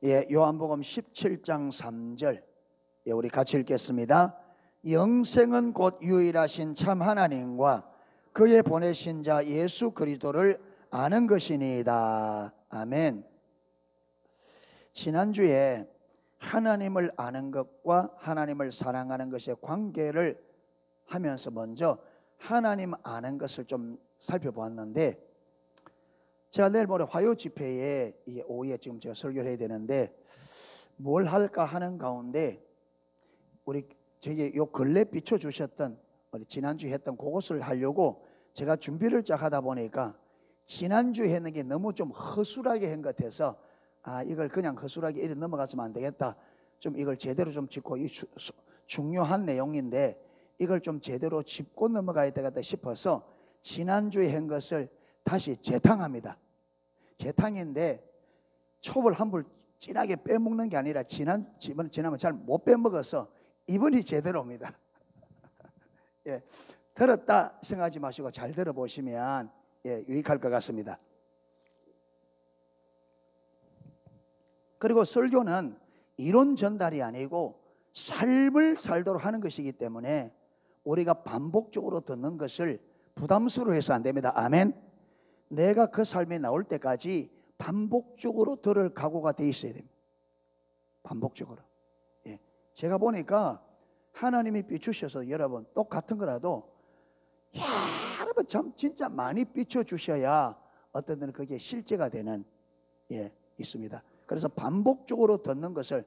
예, 요한복음 17장 3절. 예, 우리 같이 읽겠습니다. 영생은 곧 유일하신 참 하나님과 그의 보내신 자 예수 그리스도를 아는 것이니이다. 아멘. 지난주에 하나님을 아는 것과 하나님을 사랑하는 것의 관계를 하면서 먼저 하나님 아는 것을 좀 살펴보았는데, 제가 내일 모레 화요 집회에 오후에 지금 제가 설교를 해야 되는데 뭘 할까 하는 가운데 우리 저기 요 근래 비춰주셨던 우리 지난주에 했던 그것을 하려고 제가 준비를 쫙 하다 보니까 지난주에 했는 게 너무 좀 허술하게 한 것 같아서 이걸 그냥 허술하게 이래 넘어갔으면 안 되겠다. 좀 이걸 제대로 좀 짚고 중요한 내용인데 이걸 좀 제대로 짚고 넘어가야 되겠다 싶어서 지난주에 한 것을 다시 재탕합니다. 재탕인데 촉을 한불 진하게 빼먹는 게 아니라 지난번 잘 못 빼먹어서 이번이 제대로입니다. 예, 들었다 생각하지 마시고 잘 들어보시면 유익할 것 같습니다. 그리고 설교는 이론 전달이 아니고 삶을 살도록 하는 것이기 때문에 우리가 반복적으로 듣는 것을 부담스러워해서 안 됩니다. 아멘. 내가 그 삶이 나올 때까지 반복적으로 들을 각오가 돼 있어야 됩니다. 반복적으로. 예. 제가 보니까 하나님이 비추셔서 여러분 똑같은 거라도 여러분 참 진짜 많이 비춰주셔야 어떤 때는 그게 실제가 되는 있습니다. 그래서 반복적으로 듣는 것을,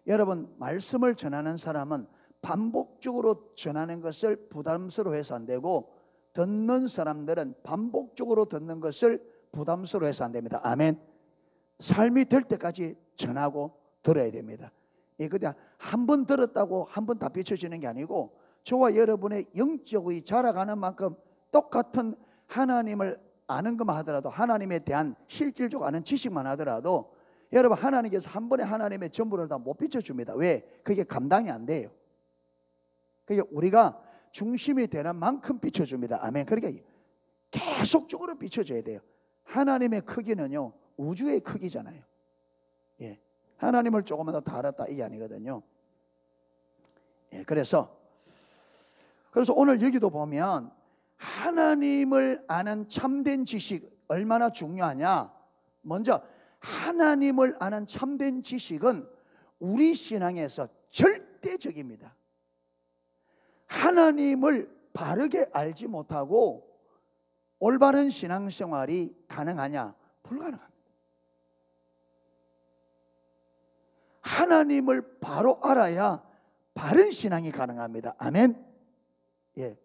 여러분 말씀을 전하는 사람은 반복적으로 전하는 것을 부담스러워해서 안 되고 듣는 사람들은 반복적으로 듣는 것을 부담스러워해서 안 됩니다. 아멘. 삶이 될 때까지 전하고 들어야 됩니다. 그냥 한 번 들었다고 한 번 다 비춰지는 게 아니고 저와 여러분의 영적이 자라가는 만큼 똑같은 하나님을 아는 것만 하더라도, 하나님에 대한 실질적으로 아는 지식만 하더라도 여러분 하나님께서 한 번에 하나님의 전부를 다 못 비춰줍니다. 왜? 그게 감당이 안 돼요. 그게 우리가 중심이 되는 만큼 비춰줍니다. 아멘. 그러니까 계속적으로 비춰줘야 돼요. 하나님의 크기는요 우주의 크기잖아요. 예, 하나님을 조금만 더 알았다 이게 아니거든요. 예, 그래서 오늘 여기도 보면 하나님을 아는 참된 지식 얼마나 중요하냐. 먼저 하나님을 아는 참된 지식은 우리 신앙에서 절대적입니다. 하나님을 바르게 알지 못하고 올바른 신앙생활이 가능하냐? 불가능합니다. 하나님을 바로 알아야 바른 신앙이 가능합니다. 아멘. 예.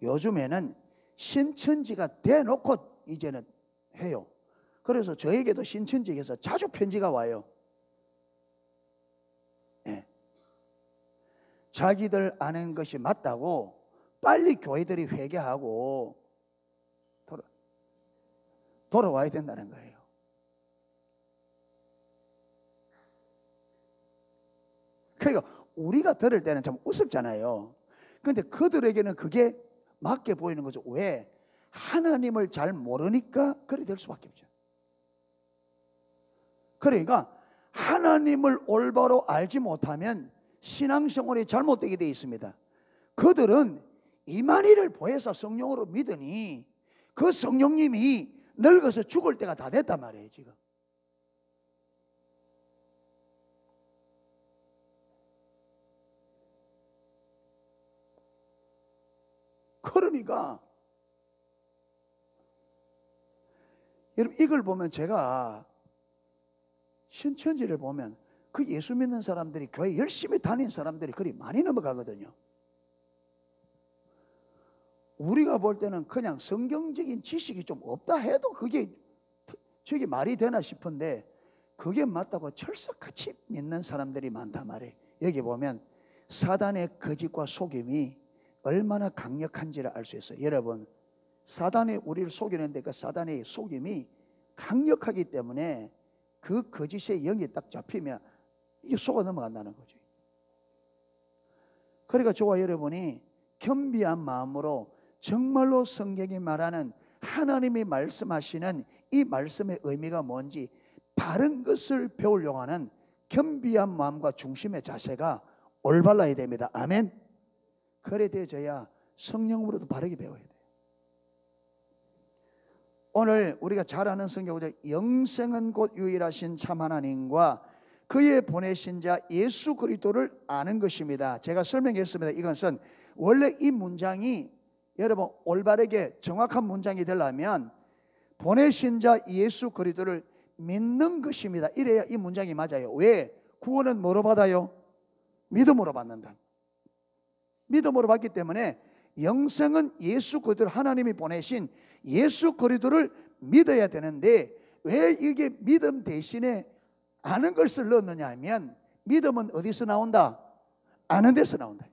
요즘에는 신천지가 대놓고 이제는 해요. 그래서 저에게도 신천지에서 자주 편지가 와요. 예. 자기들 아는 것이 맞다고 빨리 교회들이 회개하고 돌아와야 된다는 거예요. 그러니까 우리가 들을 때는 참 우습잖아요. 그런데 그들에게는 그게 맞게 보이는 거죠. 왜? 하나님을 잘 모르니까 그래 될 수밖에 없죠. 그러니까 하나님을 올바로 알지 못하면 신앙생활이 잘못되게 되어 있습니다. 그들은 이만희를 보혜사 성령으로 믿으니 그 성령님이 늙어서 죽을 때가 다 됐단 말이에요. 지금 그러니까 여러분 이걸 보면, 제가 신천지를 보면 그 예수 믿는 사람들이 교회 열심히 다닌 사람들이 그리 많이 넘어가거든요. 우리가 볼 때는 그냥 성경적인 지식이 좀 없다 해도 그게 저게 말이 되나 싶은데 그게 맞다고 철석같이 믿는 사람들이 많단 말이에요. 여기 보면 사단의 거짓과 속임이 얼마나 강력한지를 알 수 있어요. 여러분 사단이 우리를 속이는데 그 사단의 속임이 강력하기 때문에 그 거짓의 영이 딱 잡히면 이게 속아 넘어간다는 거죠. 그러니까 저와 여러분이 겸비한 마음으로 정말로 성경이 말하는 하나님이 말씀하시는 이 말씀의 의미가 뭔지 바른 것을 배우려고 하는 겸비한 마음과 중심의 자세가 올바라야 됩니다. 아멘. 그래 되어져야 성령으로도 바르게 배워야 돼요. 오늘 우리가 잘 아는 성경 구절, 영생은 곧 유일하신 참 하나님과 그의 보내신 자 예수 그리스도를 아는 것입니다. 제가 설명했습니다. 이것은 원래 이 문장이 여러분 올바르게 정확한 문장이 되려면 보내신 자 예수 그리스도를 믿는 것입니다. 이래야 이 문장이 맞아요. 왜? 구원은 뭐로 받아요? 믿음으로 받는다. 믿음으로 받기 때문에 영생은 예수 그리스도를 하나님이 보내신 예수 그리스도를 믿어야 되는데 왜 이게 믿음 대신에 아는 것을 넣느냐 하면 믿음은 어디서 나온다? 아는 데서 나온다.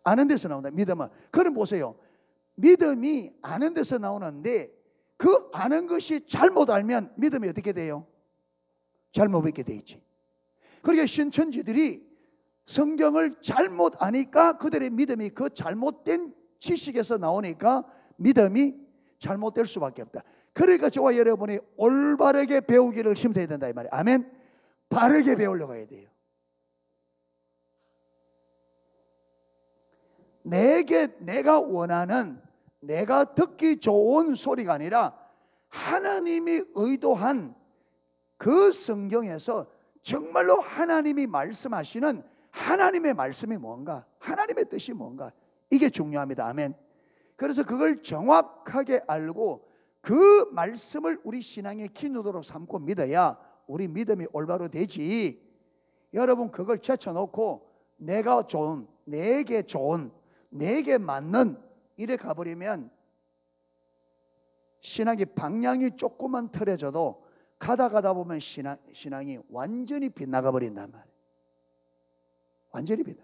아는 데서 나온다. 믿음은. 그럼 보세요. 믿음이 아는 데서 나오는데 그 아는 것이 잘못 알면 믿음이 어떻게 돼요? 잘못 믿게 돼 있지. 그러니까 신천지들이 성경을 잘못 아니까 그들의 믿음이 그 잘못된 지식에서 나오니까 믿음이 잘못될 수밖에 없다. 그러니까 저와 여러분이 올바르게 배우기를 힘써야 된다 이 말이에요. 아멘. 바르게 배우려고 해야 돼요. 내가 원하는, 내가 듣기 좋은 소리가 아니라 하나님이 의도한 그 성경에서 정말로 하나님이 말씀하시는 하나님의 말씀이 뭔가, 하나님의 뜻이 뭔가, 이게 중요합니다. 아멘. 그래서 그걸 정확하게 알고 그 말씀을 우리 신앙의 기초로 삼고 믿어야 우리 믿음이 올바로 되지. 여러분 그걸 제쳐놓고 내가 좋은, 내게 좋은, 내게 맞는 이래 가버리면 신앙이 방향이 조금만 틀어져도 가다 보면 신앙이 완전히 빗나가 버린단 말이에요. 완전히 빗나.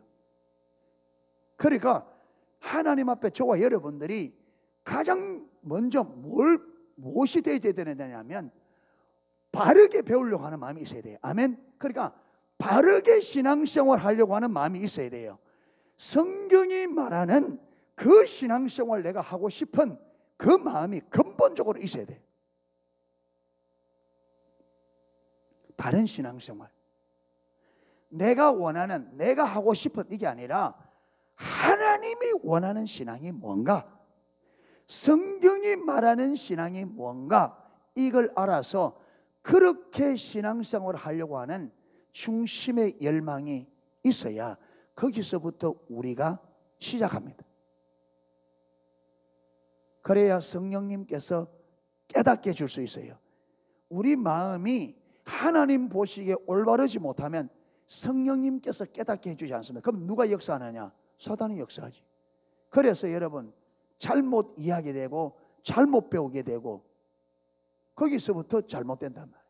그러니까 하나님 앞에 저와 여러분들이 가장 먼저 무엇이 되어야 되느냐면 바르게 배우려고 하는 마음이 있어야 돼요. 아멘. 그러니까 바르게 신앙생활 하려고 하는 마음이 있어야 돼요. 성경이 말하는 그 신앙생활 내가 하고 싶은 그 마음이 근본적으로 있어야 돼요. 바른 신앙생활. 내가 원하는, 내가 하고 싶은 이게 아니라 하나님이 원하는 신앙이 뭔가, 성경이 말하는 신앙이 뭔가, 이걸 알아서 그렇게 신앙생활을 하려고 하는 중심의 열망이 있어야 거기서부터 우리가 시작합니다. 그래야 성령님께서 깨닫게 해줄 수 있어요. 우리 마음이 하나님 보시기에 올바르지 못하면 성령님께서 깨닫게 해주지 않습니다. 그럼 누가 역사하느냐? 사단이 역사하지. 그래서 여러분 잘못 이해하게 되고 잘못 배우게 되고 거기서부터 잘못된단 말이에요.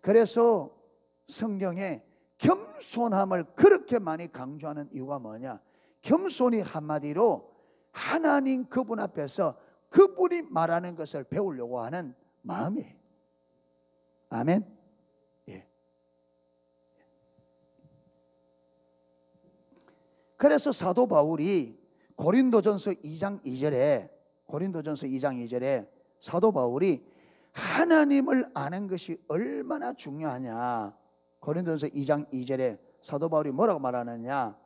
그래서 성경에 겸손함을 그렇게 많이 강조하는 이유가 뭐냐? 겸손이 한마디로 하나님 그분 앞에서 그분이 말하는 것을 배우려고 하는 마음이에요. 아멘. 예. 그래서 사도 바울이 고린도전서 2장 2절에 사도 바울이 하나님을 아는 것이 얼마나 중요하냐. 고린도전서 2장 2절에 사도 바울이 뭐라고 말하느냐?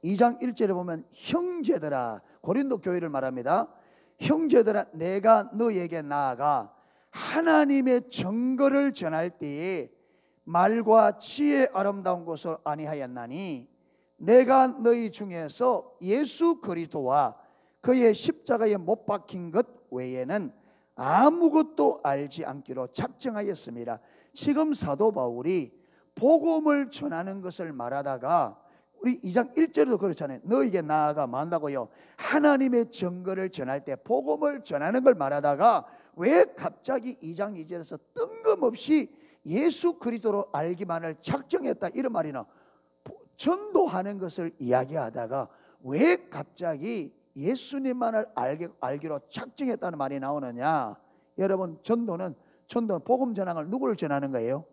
2장 1절에 보면 형제들아, 고린도 교회를 말합니다. 형제들아, 내가 너에게 나아가 하나님의 증거를 전할 때에 말과 지혜의 아름다운 것을 아니하였나니 내가 너희 중에서 예수 그리스도와 그의 십자가에 못 박힌 것 외에는 아무것도 알지 않기로 작정하였습니다. 지금 사도 바울이 복음을 전하는 것을 말하다가 우리 2장 1절에도 그렇잖아요. 너에게 나아가 만다고요. 하나님의 증거를 전할 때 복음을 전하는 걸 말하다가 왜 갑자기 2장 2절에서 뜬금없이 예수 그리스도로 알기만을 작정했다 이런 말이나 전도하는 것을 이야기하다가 왜 갑자기 예수님만을 알기로 작정했다는 말이 나오느냐? 여러분 전도는 복음 전하는 누구를 전하는 거예요?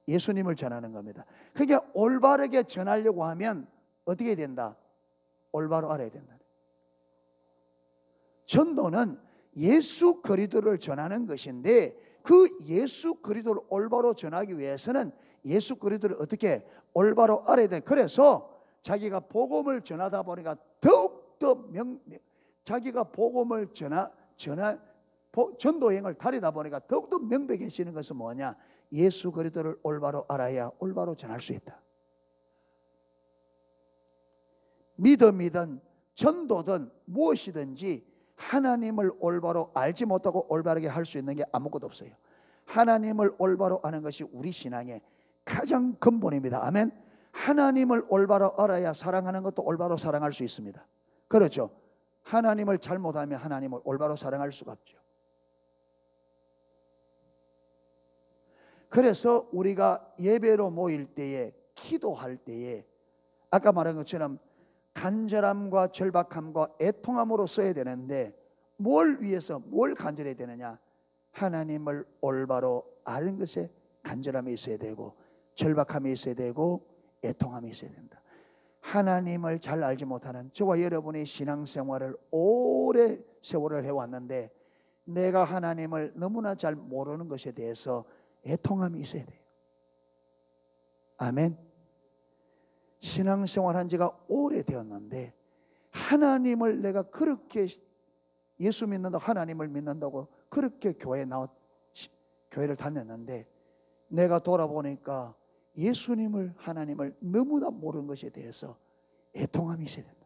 예수님을 전하는 겁니다. 그게 올바르게 전하려고 하면 어떻게 된다? 올바로 알아야 된다. 전도는 예수 그리스도를 전하는 것인데, 그 예수 그리스도를 올바로 전하기 위해서는 예수 그리스도를 어떻게 올바로 알아야 돼. 그래서 자기가 복음을 전하다 보니까 더욱더 자기가 복음을 전도행을 다니다 보니까 더욱더 명백해지는 것은 뭐냐? 예수 그리스도를 올바로 알아야 올바로 전할 수 있다. 믿음이든 전도든 무엇이든지 하나님을 올바로 알지 못하고 올바르게 할 수 있는 게 아무것도 없어요. 하나님을 올바로 아는 것이 우리 신앙의 가장 근본입니다. 아멘. 하나님을 올바로 알아야 사랑하는 것도 올바로 사랑할 수 있습니다. 그렇죠? 하나님을 잘못하면 하나님을 올바로 사랑할 수가 없죠. 그래서 우리가 예배로 모일 때에, 기도할 때에 아까 말한 것처럼 간절함과 절박함과 애통함으로 써야 되는데, 뭘 위해서 뭘 간절해야 되느냐? 하나님을 올바로 아는 것에 간절함이 있어야 되고, 절박함이 있어야 되고, 애통함이 있어야 된다. 하나님을 잘 알지 못하는 저와 여러분의 신앙생활을 오래 세월을 해왔는데, 내가 하나님을 너무나 잘 모르는 것에 대해서 애통함이 있어야 돼요. 아멘. 신앙생활 한 지가 오래되었는데 하나님을 내가 그렇게 예수 믿는다고, 하나님을 믿는다고 그렇게 교회를 다녔는데, 내가 돌아보니까 예수님을, 하나님을 너무나 모르는 것에 대해서 애통함이 있어야 된다.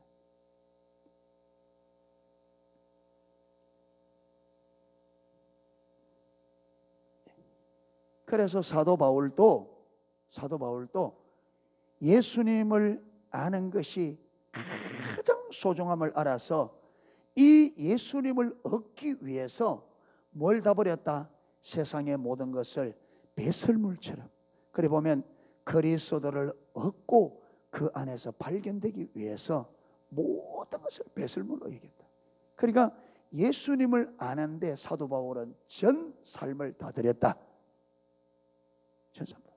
그래서 사도 바울도 예수님을 아는 것이 가장 소중함을 알아서 이 예수님을 얻기 위해서 뭘 다 버렸다? 세상의 모든 것을 배설물처럼. 그래 보면 그리스도를 얻고 그 안에서 발견되기 위해서 모든 것을 배설물로 여겼다. 그러니까 예수님을 아는데 사도 바울은 전 삶을 다 드렸다. 전 삶을.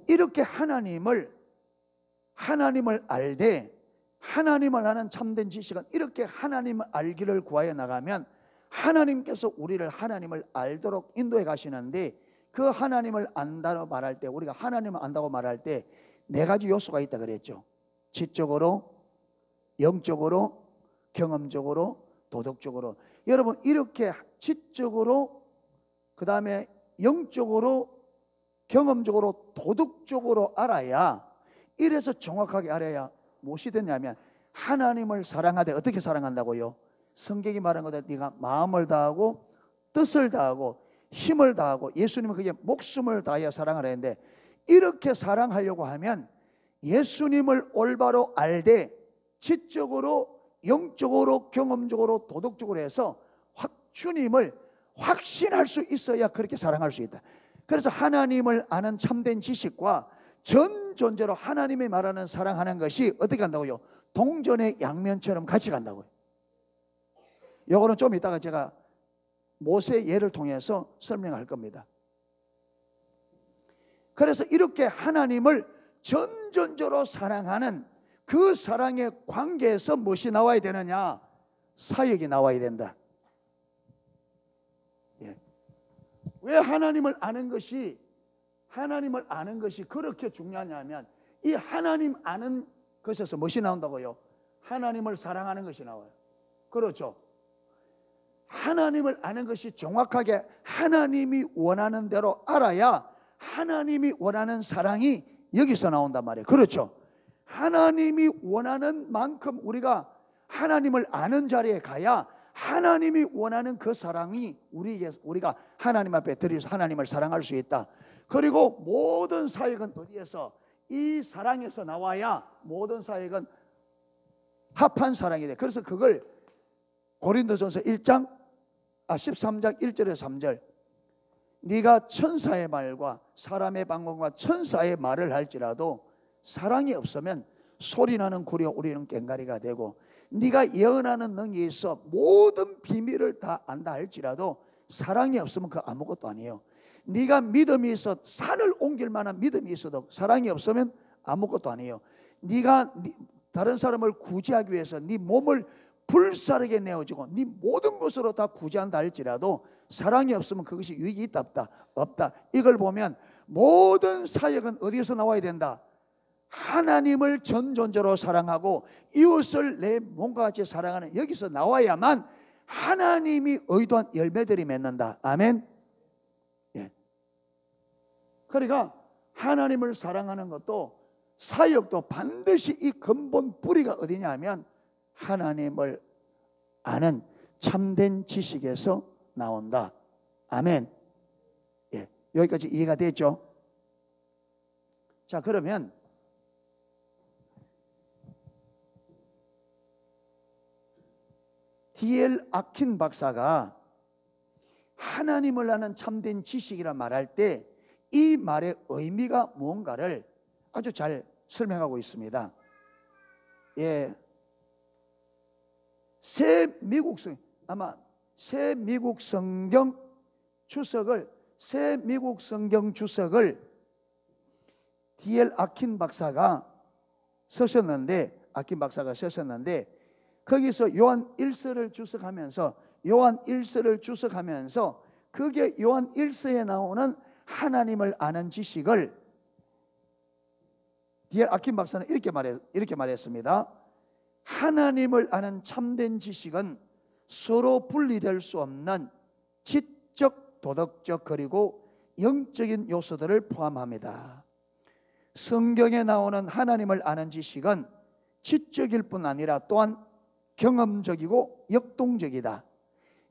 이렇게 하나님을 알되, 하나님을 아는 참된 지식은 이렇게 하나님을 알기를 구하여 나가면 하나님께서 우리를 하나님을 알도록 인도해 가시는데, 그 하나님을 안다고 말할 때, 우리가 하나님을 안다고 말할 때 네 가지 요소가 있다 그랬죠. 지적으로, 영적으로, 경험적으로, 도덕적으로. 여러분, 이렇게 지적으로, 그 다음에 영적으로, 경험적으로, 도덕적으로 알아야, 이래서 정확하게 알아야 무엇이 되냐면 하나님을 사랑하되, 어떻게 사랑한다고요? 성경이 말한 것처럼 네가 마음을 다하고 뜻을 다하고 힘을 다하고, 예수님은 그게 목숨을 다하여 사랑하라 했는데, 이렇게 사랑하려고 하면 예수님을 올바로 알되 지적으로, 영적으로, 경험적으로, 도덕적으로 해서 주님을 확신할 수 있어야 그렇게 사랑할 수 있다. 그래서 하나님을 아는 참된 지식과 전 존재로 하나님이 말하는 사랑하는 것이 어떻게 간다고요? 동전의 양면처럼 같이 간다고요. 이거는 좀 이따가 제가 모세 예를 통해서 설명할 겁니다. 그래서 이렇게 하나님을 전존재로 사랑하는 그 사랑의 관계에서 무엇이 나와야 되느냐? 사역이 나와야 된다. 예. 왜 하나님을 아는 것이 그렇게 중요하냐면, 이 하나님 아는 것에서 무엇이 나온다고요? 하나님을 사랑하는 것이 나와요. 그렇죠? 하나님을 아는 것이 정확하게 하나님이 원하는 대로 알아야 하나님이 원하는 사랑이 여기서 나온단 말이에요. 그렇죠? 하나님이 원하는 만큼 우리가 하나님을 아는 자리에 가야 하나님이 원하는 그 사랑이 우리가 하나님 앞에 드려서 하나님을 사랑할 수 있다. 그리고 모든 사역은 어디에서? 이 사랑에서 나와야 모든 사역은 합한 사랑이 돼. 그래서 그걸 고린도전서 13장 1절에서 3절, 네가 천사의 말과 사람의 방언과 천사의 말을 할지라도 사랑이 없으면 소리나는 구려 우리는 꽹과리가 되고, 네가 예언하는 능력이 있어 모든 비밀을 다 안다 할지라도 사랑이 없으면 그 아무것도 아니에요. 네가 믿음이 있어 산을 옮길 만한 믿음이 있어도 사랑이 없으면 아무것도 아니에요. 네가 다른 사람을 구제하기 위해서 네 몸을 불사르게 내어주고 네 모든 것으로 다 구제한다 할지라도 사랑이 없으면 그것이 유익이 있다 없다. 이걸 보면 모든 사역은 어디에서 나와야 된다? 하나님을 전존재로 사랑하고 이웃을 내 몸과 같이 사랑하는 여기서 나와야만 하나님이 의도한 열매들이 맺는다. 아멘. 예. 그러니까 하나님을 사랑하는 것도 사역도 반드시 이 근본 뿌리가 어디냐 하면 하나님을 아는 참된 지식에서 나온다. 아멘. 예. 여기까지 이해가 됐죠? 자, 그러면 D.L. 아킨 박사가 하나님을 아는 참된 지식이라 말할 때 이 말의 의미가 무언가를 아주 잘 설명하고 있습니다. 예, 새 미국 성경 주석을 D.L. 아킨 박사가 쓰셨는데 거기서 요한 1서를 주석하면서 그게 요한 1서에 나오는 하나님을 아는 지식을 D.L. 아킨 박사는 이렇게 말했습니다. 하나님을 아는 참된 지식은 서로 분리될 수 없는 지적, 도덕적 그리고 영적인 요소들을 포함합니다. 성경에 나오는 하나님을 아는 지식은 지적일 뿐 아니라 또한 경험적이고 역동적이다.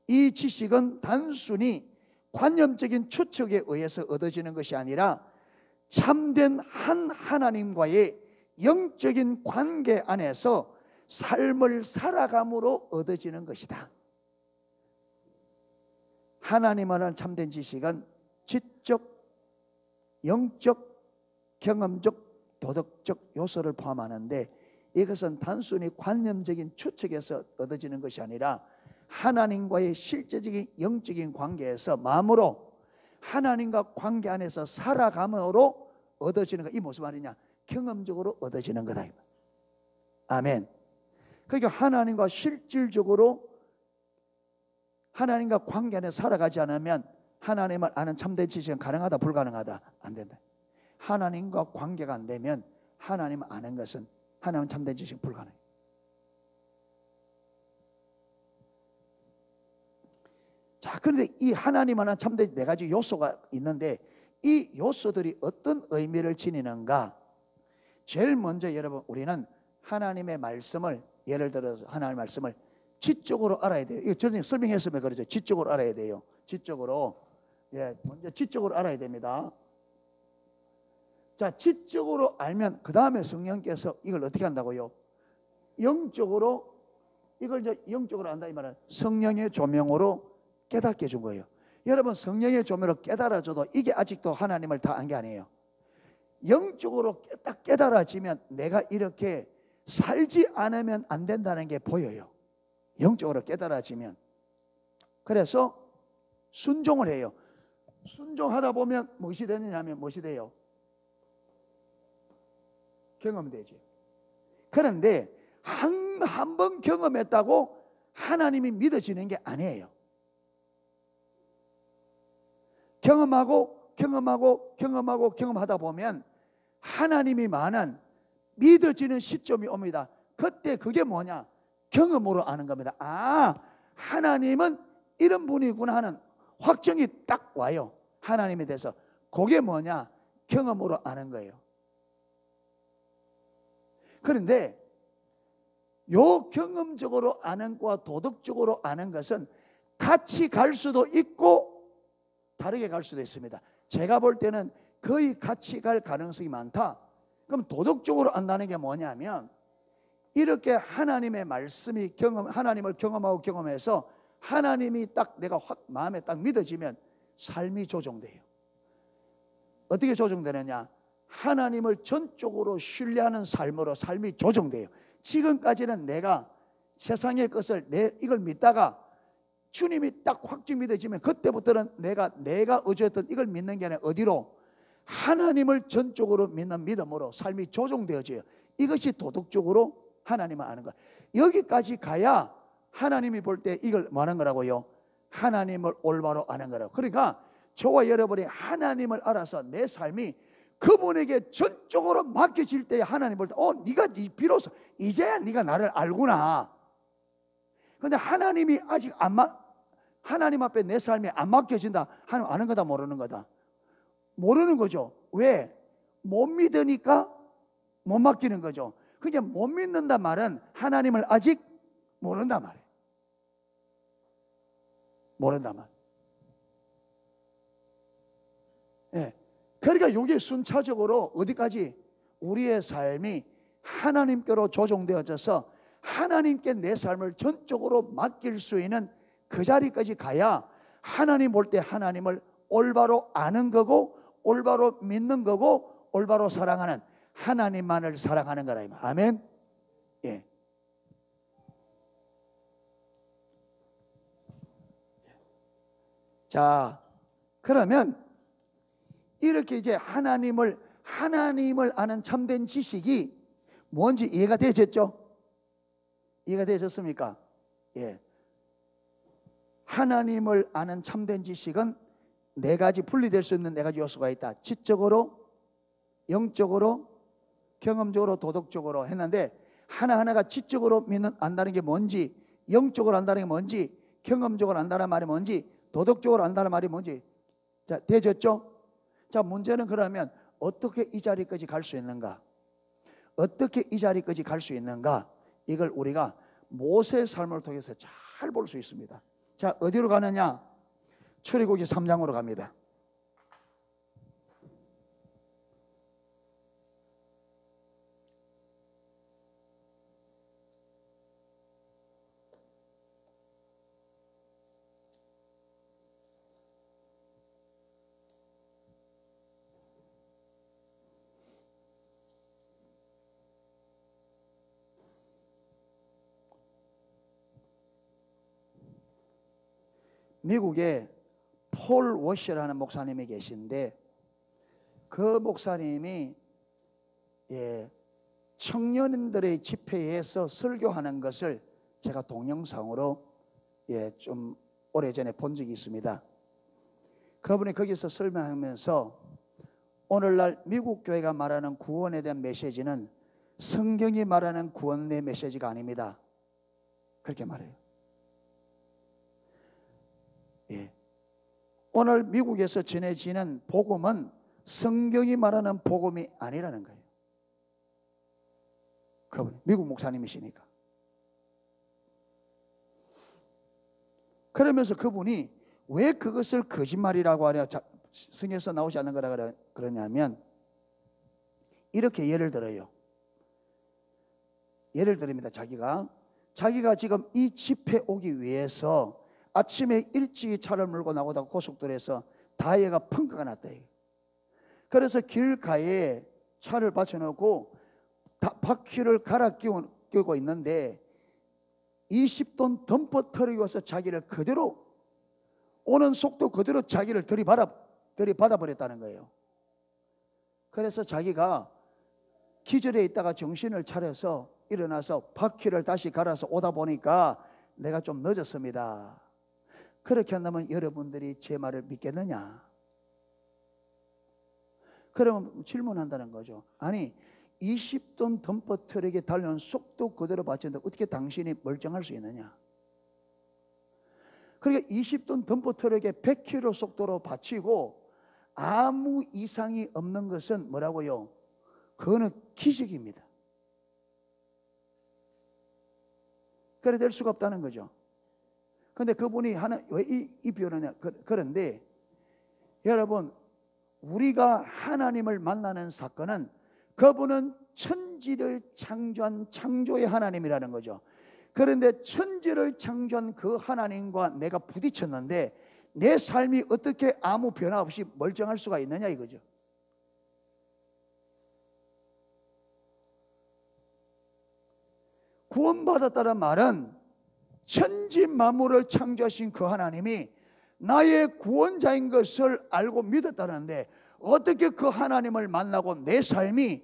이 지식은 단순히 관념적인 추측에 의해서 얻어지는 것이 아니라 참된 한 하나님과의 영적인 관계 안에서 삶을 살아감으로 얻어지는 것이다. 하나님을 참된 지식은 지적, 영적, 경험적, 도덕적 요소를 포함하는데 이것은 단순히 관념적인 추측에서 얻어지는 것이 아니라 하나님과의 실제적인 영적인 관계에서 마음으로 하나님과 관계 안에서 살아감으로 얻어지는 것. 이 무슨 말이냐? 경험적으로 얻어지는 거다. 아멘. 그러니까 하나님과 실질적으로 하나님과 관계 안에 살아가지 않으면 하나님을 아는 참된 지식은 가능하다 불가능하다? 안 된다. 하나님과 관계가 안 되면 하나님을 아는 것은 하나님 참된 지식은 불가능해요. 자, 그런데 이 하나님 하나 참된 네 가지 요소가 있는데 이 요소들이 어떤 의미를 지니는가? 제일 먼저 여러분 우리는 하나님의 말씀을 예를 들어서 하나님의 말씀을 지적으로 알아야 돼요. 이거 전에 설명했으면 그러죠. 지적으로 알아야 돼요. 지적으로. 예, 먼저 지적으로 알아야 됩니다. 자, 지적으로 알면 그 다음에 성령께서 이걸 어떻게 한다고요? 영적으로 이걸 이제 영적으로 안다 이 말은 성령의 조명으로 깨닫게 해준 거예요. 여러분 성령의 조명으로 깨달아줘도 이게 아직도 하나님을 다 안 게 아니에요. 영적으로 딱 깨달아지면 내가 이렇게 살지 않으면 안 된다는 게 보여요. 영적으로 깨달아지면. 그래서 순종을 해요. 순종하다 보면 무엇이 되느냐 하면 무엇이 돼요? 경험되지. 그런데 한 번 경험했다고 하나님이 믿어지는 게 아니에요. 경험하다 보면 하나님이 많은 믿어지는 시점이 옵니다. 그때 그게 뭐냐? 경험으로 아는 겁니다. 아, 하나님은 이런 분이구나 하는 확정이 딱 와요. 하나님에 대해서. 그게 뭐냐? 경험으로 아는 거예요. 그런데 요 경험적으로 아는 것과 도덕적으로 아는 것은 같이 갈 수도 있고 다르게 갈 수도 있습니다. 제가 볼 때는 거의 같이 갈 가능성이 많다. 그럼 도덕적으로 안다는 게 뭐냐면 이렇게 하나님의 말씀이 하나님을 경험하고 경험해서 하나님이 딱 내가 확 마음에 딱 믿어지면 삶이 조정돼요. 어떻게 조정되느냐? 하나님을 전적으로 신뢰하는 삶으로 삶이 조정돼요. 지금까지는 내가 세상의 것을 이걸 믿다가 주님이 딱 확증 믿어지면 그때부터는 내가 의지했던 이걸 믿는 게 아니라 어디로? 하나님을 전적으로 믿는 믿음으로 삶이 조정되어져요. 이것이 도덕적으로 하나님을 아는 거야. 여기까지 가야 하나님이 볼 때 이걸 뭐 하는 거라고요? 하나님을 올바로 아는 거라고. 그러니까 저와 여러분이 하나님을 알아서 내 삶이 그분에게 전적으로 맡겨질 때 하나님 볼 때 네가 비로소 이제야 네가 나를 알구나. 근데 하나님이 아직 하나님 앞에 내 삶이 안 맡겨진다. 하나님 아는 거다 모르는 거다? 모르는 거죠. 왜? 못 믿으니까 못 맡기는 거죠. 그게 못 믿는다 말은 하나님을 아직 모른다 말이에요. 모른다 말. 예. 그러니까 이게 순차적으로 어디까지 우리의 삶이 하나님께로 조종되어져서 하나님께 내 삶을 전적으로 맡길 수 있는 그 자리까지 가야 하나님 볼 때 하나님을 올바로 아는 거고 올바로 믿는 거고 올바로 사랑하는 하나님만을 사랑하는 거라. 아멘. 예. 자, 그러면 이렇게 이제 하나님을 아는 참된 지식이 뭔지 이해가 되셨죠? 이해가 되셨습니까? 예. 하나님을 아는 참된 지식은 네 가지 분리될 수 있는 네 가지 요소가 있다. 지적으로, 영적으로, 경험적으로, 도덕적으로 했는데 하나하나가 지적으로 안다는 게 뭔지, 영적으로 안다는 게 뭔지, 경험적으로 안다는 말이 뭔지, 도덕적으로 안다는 말이 뭔지 자, 되셨죠? 자, 문제는 그러면 어떻게 이 자리까지 갈 수 있는가? 어떻게 이 자리까지 갈 수 있는가? 이걸 우리가 모세의 삶을 통해서 잘 볼 수 있습니다. 자, 어디로 가느냐? 출애굽기 3장으로 갑니다. 미국에 폴 워셔라는 목사님이 계신데 그 목사님이 청년들의 집회에서 설교하는 것을 제가 동영상으로 좀 오래전에 본 적이 있습니다. 그분이 거기서 설명하면서 오늘날 미국 교회가 말하는 구원에 대한 메시지는 성경이 말하는 구원의 메시지가 아닙니다. 그렇게 말해요. 예. 오늘 미국에서 전해지는 복음은 성경이 말하는 복음이 아니라는 거예요. 그분 미국 목사님이시니까. 그러면서 그분이 왜 그것을 거짓말이라고 하냐, 성경에서 나오지 않는 거라 그러냐면 이렇게 예를 들어요. 예를 드립니다. 자기가 지금 이 집회 오기 위해서 아침에 일찍 차를 몰고 나오다가 고속도로에서 다이어가 펑크가 났다. 그래서 길가에 차를 받쳐놓고 바퀴를 갈아 끼우고 있는데 20톤 덤퍼 트럭이 와서 자기를 그대로 오는 속도 그대로 자기를 들이받아 버렸다는 거예요. 그래서 자기가 기절해 있다가 정신을 차려서 일어나서 바퀴를 다시 갈아서 오다 보니까 내가 좀 늦었습니다. 그렇게 한다면 여러분들이 제 말을 믿겠느냐? 그러면 질문한다는 거죠. 아니 20톤 덤퍼 트럭에 달려온 속도 그대로 받쳤는데 어떻게 당신이 멀쩡할 수 있느냐? 그러니까 20톤 덤퍼 트럭에 100km 속도로 받치고 아무 이상이 없는 것은 뭐라고요? 그거는 기적입니다. 그래 될 수가 없다는 거죠. 그런데 그분이 왜 이 비유를 그런데 여러분 우리가 하나님을 만나는 사건은 그분은 천지를 창조한 창조의 하나님이라는 거죠. 그런데 천지를 창조한 그 하나님과 내가 부딪혔는데 내 삶이 어떻게 아무 변화 없이 멀쩡할 수가 있느냐 이거죠. 구원받았다는 말은 천지 만물을 창조하신 그 하나님이 나의 구원자인 것을 알고 믿었다는데 어떻게 그 하나님을 만나고 내 삶이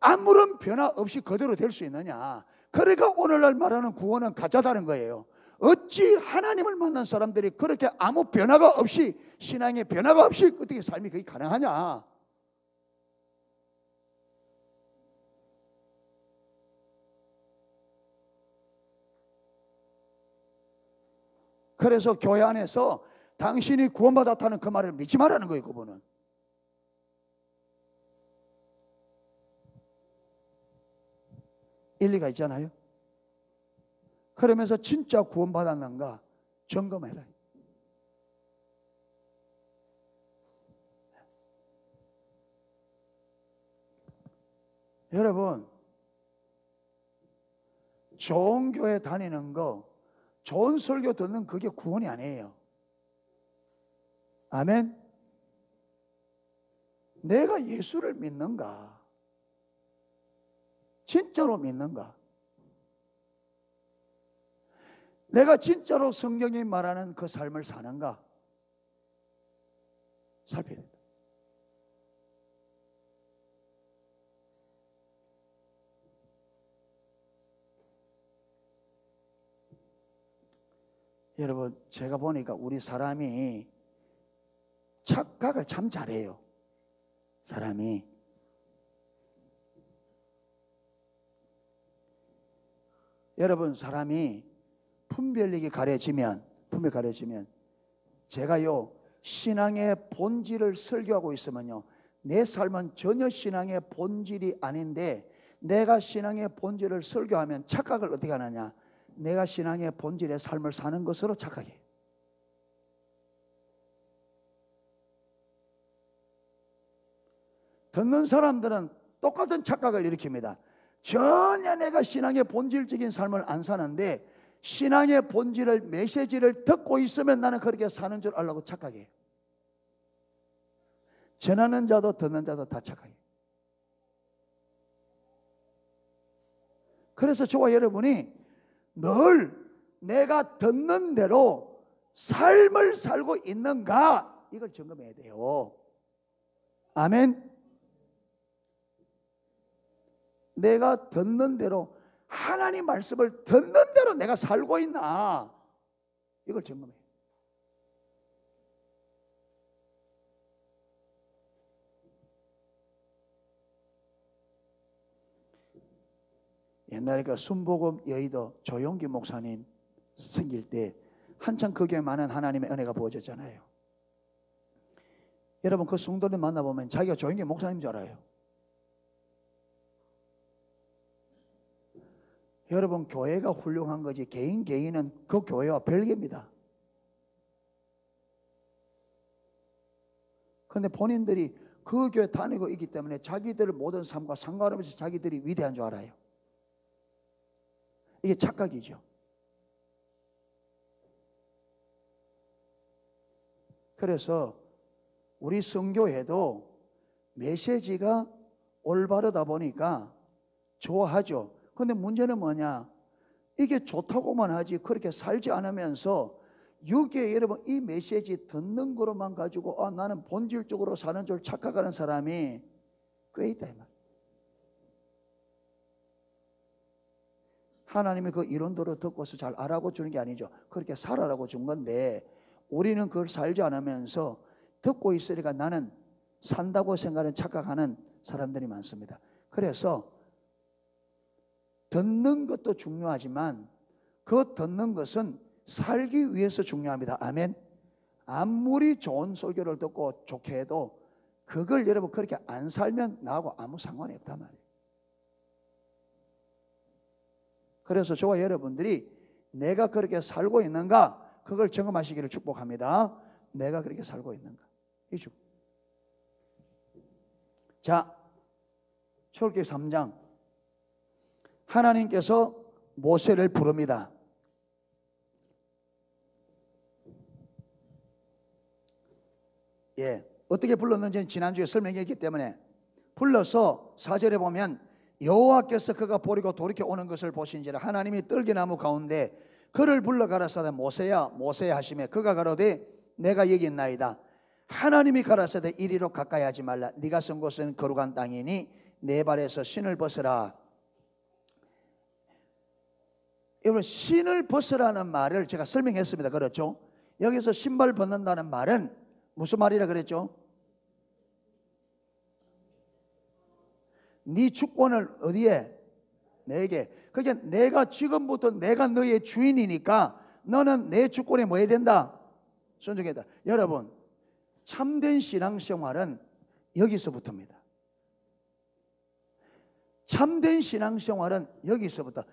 아무런 변화 없이 그대로 될 수 있느냐? 그러니까 오늘날 말하는 구원은 가짜다는 거예요. 어찌 하나님을 만난 사람들이 그렇게 아무 변화가 없이, 신앙의 변화가 없이 어떻게 삶이 그게 가능하냐? 그래서 교회 안에서 당신이 구원받았다는 그 말을 믿지 말라는 거예요. 그분은. 일리가 있잖아요. 그러면서 진짜 구원받았는가 점검해라. 여러분, 좋은 교회 다니는 거, 좋은 설교 듣는 그게 구원이 아니에요. 아멘. 내가 예수를 믿는가? 진짜로 믿는가? 내가 진짜로 성경이 말하는 그 삶을 사는가? 살펴야 된다. 여러분, 제가 보니까 우리 사람이 착각을 참 잘해요. 사람이. 여러분, 사람이 분별력이 가려지면 제가요, 신앙의 본질을 설교하고 있으면요, 내 삶은 전혀 신앙의 본질이 아닌데 내가 신앙의 본질을 설교하면 착각을 어떻게 하느냐? 내가 신앙의 본질의 삶을 사는 것으로 착각해요. 듣는 사람들은 똑같은 착각을 일으킵니다. 전혀 내가 신앙의 본질적인 삶을 안 사는데 신앙의 본질을, 메시지를 듣고 있으면 나는 그렇게 사는 줄 알라고 착각해요. 전하는 자도 듣는 자도 다 착각해요. 그래서 저와 여러분이 늘 내가 듣는 대로 삶을 살고 있는가, 이걸 점검해야 돼요. 아멘. 내가 듣는 대로, 하나님 말씀을 듣는 대로 내가 살고 있나, 이걸 점검해. 옛날에 그 순복음 여의도 조용기 목사님 생길 때 한참 그 교회에 많은 하나님의 은혜가 부어졌잖아요. 여러분, 그 성도들 만나보면 자기가 조용기 목사님인 줄 알아요. 여러분, 교회가 훌륭한 거지 개인은 그 교회와 별개입니다. 그런데 본인들이 그 교회 다니고 있기 때문에 자기들 모든 삶과 상관없이 자기들이 위대한 줄 알아요. 이게 착각이죠. 그래서 우리 선교회도 메시지가 올바르다 보니까 좋아하죠. 그런데 문제는 뭐냐? 이게 좋다고만 하지 그렇게 살지 않으면서 여기에 여러분 이 메시지 듣는 거로만 가지고 나는 본질적으로 사는 줄 착각하는 사람이 꽤 있다 이 말. 하나님이 그 이론대로 듣고서 잘 알아고 주는 게 아니죠. 그렇게 살아라고 준 건데 우리는 그걸 살지 않으면서 듣고 있으니까 나는 산다고 생각하는 착각하는 사람들이 많습니다. 그래서 듣는 것도 중요하지만 그 듣는 것은 살기 위해서 중요합니다. 아멘. 아무리 좋은 설교를 듣고 좋게 해도 그걸 여러분 그렇게 안 살면 나하고 아무 상관이 없단 말이에요. 그래서 저와 여러분들이 내가 그렇게 살고 있는가, 그걸 점검하시기를 축복합니다. 내가 그렇게 살고 있는가. 이죠. 자, 출애굽기 3장. 하나님께서 모세를 부릅니다. 어떻게 불렀는지는 지난주에 설명했기 때문에 불러서 4절에 보면 여호와께서 그가 버리고 돌이켜 오는 것을 보신지라 하나님이 떨기나무 가운데 그를 불러 가라사대 모세야 모세야 하시매 그가 가로되 내가 여기 있나이다. 하나님이 가라사대 이리로 가까이 하지 말라. 네가 선 곳은 거룩한 땅이니 네 발에서 신을 벗으라. 여러분, 신을 벗으라는 말을 제가 설명했습니다. 그렇죠? 여기서 신발 벗는다는 말은 무슨 말이라 그랬죠? 네 주권을 어디에? 내게. 그러니까 내가 지금부터 내가 너의 주인이니까 너는 내 주권에 뭐 해야 된다? 순종해야 된다. 여러분, 참된 신앙생활은 여기서부터입니다. 참된 신앙생활은 여기서부터.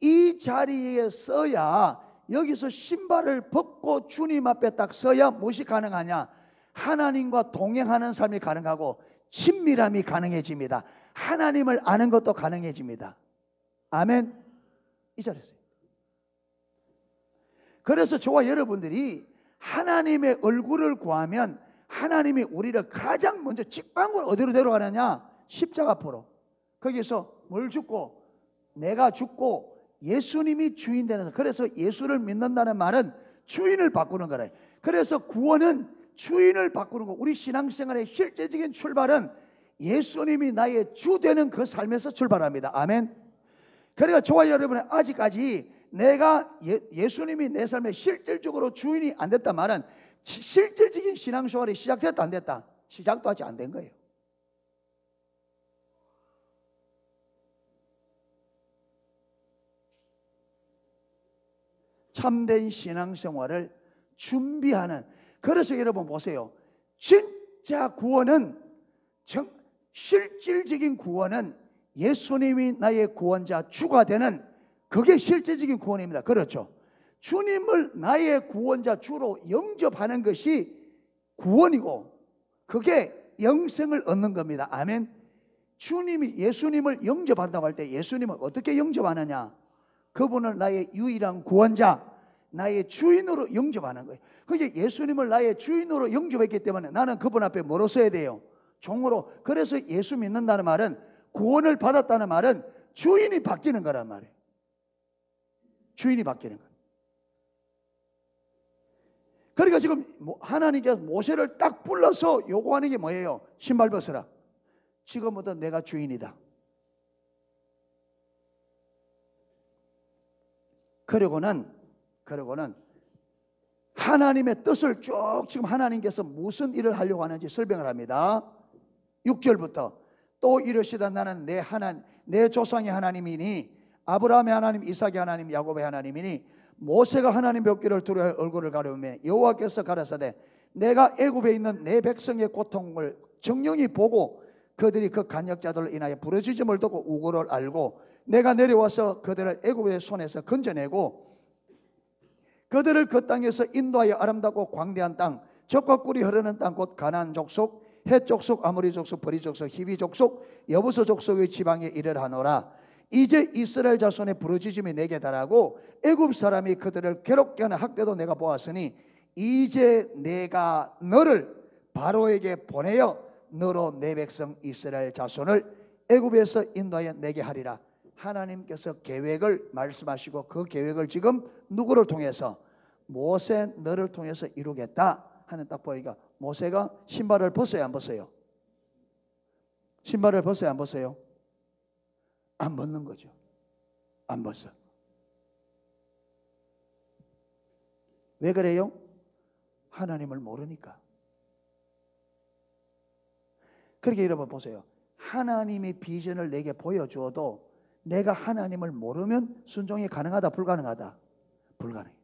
이 자리에 서야, 여기서 신발을 벗고 주님 앞에 딱 서야 무엇이 가능하냐? 하나님과 동행하는 삶이 가능하고 친밀함이 가능해집니다. 하나님을 아는 것도 가능해집니다. 아멘. 이 자리에서요. 그래서 저와 여러분들이 하나님의 얼굴을 구하면 하나님이 우리를 가장 먼저 직방으로 어디로 데려가느냐? 십자가 앞으로. 거기서 뭘 죽고? 내가 죽고 예수님이 주인 되는. 그래서 예수를 믿는다는 말은 주인을 바꾸는 거래. 그래서 구원은 주인을 바꾸는 거. 우리 신앙생활의 실제적인 출발은 예수님이 나의 주 되는 그 삶에서 출발합니다. 아멘. 그러니까 저와 여러분은 아직까지 내가 예수님이 내 삶에 실질적으로 주인이 안 됐단 말은 실질적인 신앙생활이 시작됐다 안 됐다? 시작도 아직 안 된 거예요. 참된 신앙생활을 준비하는. 그래서 여러분 보세요. 진짜 구원은, 실질적인 구원은 예수님이 나의 구원자 주가 되는, 그게 실질적인 구원입니다. 그렇죠? 주님을 나의 구원자 주로 영접하는 것이 구원이고 그게 영생을 얻는 겁니다. 아멘. 주님이 예수님을 영접한다고 할 때 예수님을 어떻게 영접하느냐? 그분을 나의 유일한 구원자, 나의 주인으로 영접하는 거예요. 그게 예수님을 나의 주인으로 영접했기 때문에 나는 그분 앞에 뭐로 서야 돼요? 종으로. 그래서 예수 믿는다는 말은, 구원을 받았다는 말은 주인이 바뀌는 거란 말이에요. 주인이 바뀌는 거예요. 그러니까 지금 하나님께서 모세를 딱 불러서 요구하는 게 뭐예요? 신발 벗으라. 지금부터 내가 주인이다. 그러고는 하나님의 뜻을 쭉, 지금 하나님께서 무슨 일을 하려고 하는지 설명을 합니다. 6절부터 또 이르시다 나는 내 조상의 하나님이니 아브라함의 하나님, 이삭의 하나님, 야곱의 하나님이니. 모세가 하나님 뵙기를 두려워 얼굴을 가려우며 여호와께서 가라사대 내가 애굽에 있는 내 백성의 고통을 정령이 보고 그들이 그 간역자들로 인하여 부르짖음을 듣고 우고를 알고 내가 내려와서 그들을 애굽의 손에서 건져내고 그들을 그 땅에서 인도하여 아름답고 광대한 땅, 젖과 꿀이 흐르는 땅 곧 가나안 족속, 헷 족속, 아모리 족속, 브리 족속, 히비 족속, 여부서 족속의 지방에 이르러하노라. 이제 이스라엘 자손의 부르짖음이 내게 달하고 애굽 사람이 그들을 괴롭게 하는 학대도 내가 보았으니 이제 내가 너를 바로에게 보내어 너로 내 백성 이스라엘 자손을 애굽에서 인도하여 내게 하리라. 하나님께서 계획을 말씀하시고 그 계획을 지금 누구를 통해서? 모세 너를 통해서 이루겠다 하는 딱 보니까 모세가 신발을 벗어야 안 벗어요? 신발을 벗어야 안 벗어요? 안 벗는 거죠. 안 벗어. 왜 그래요? 하나님을 모르니까. 그렇게 여러분 보세요. 하나님의 비전을 내게 보여주어도 내가 하나님을 모르면 순종이 가능하다 불가능하다? 불가능해.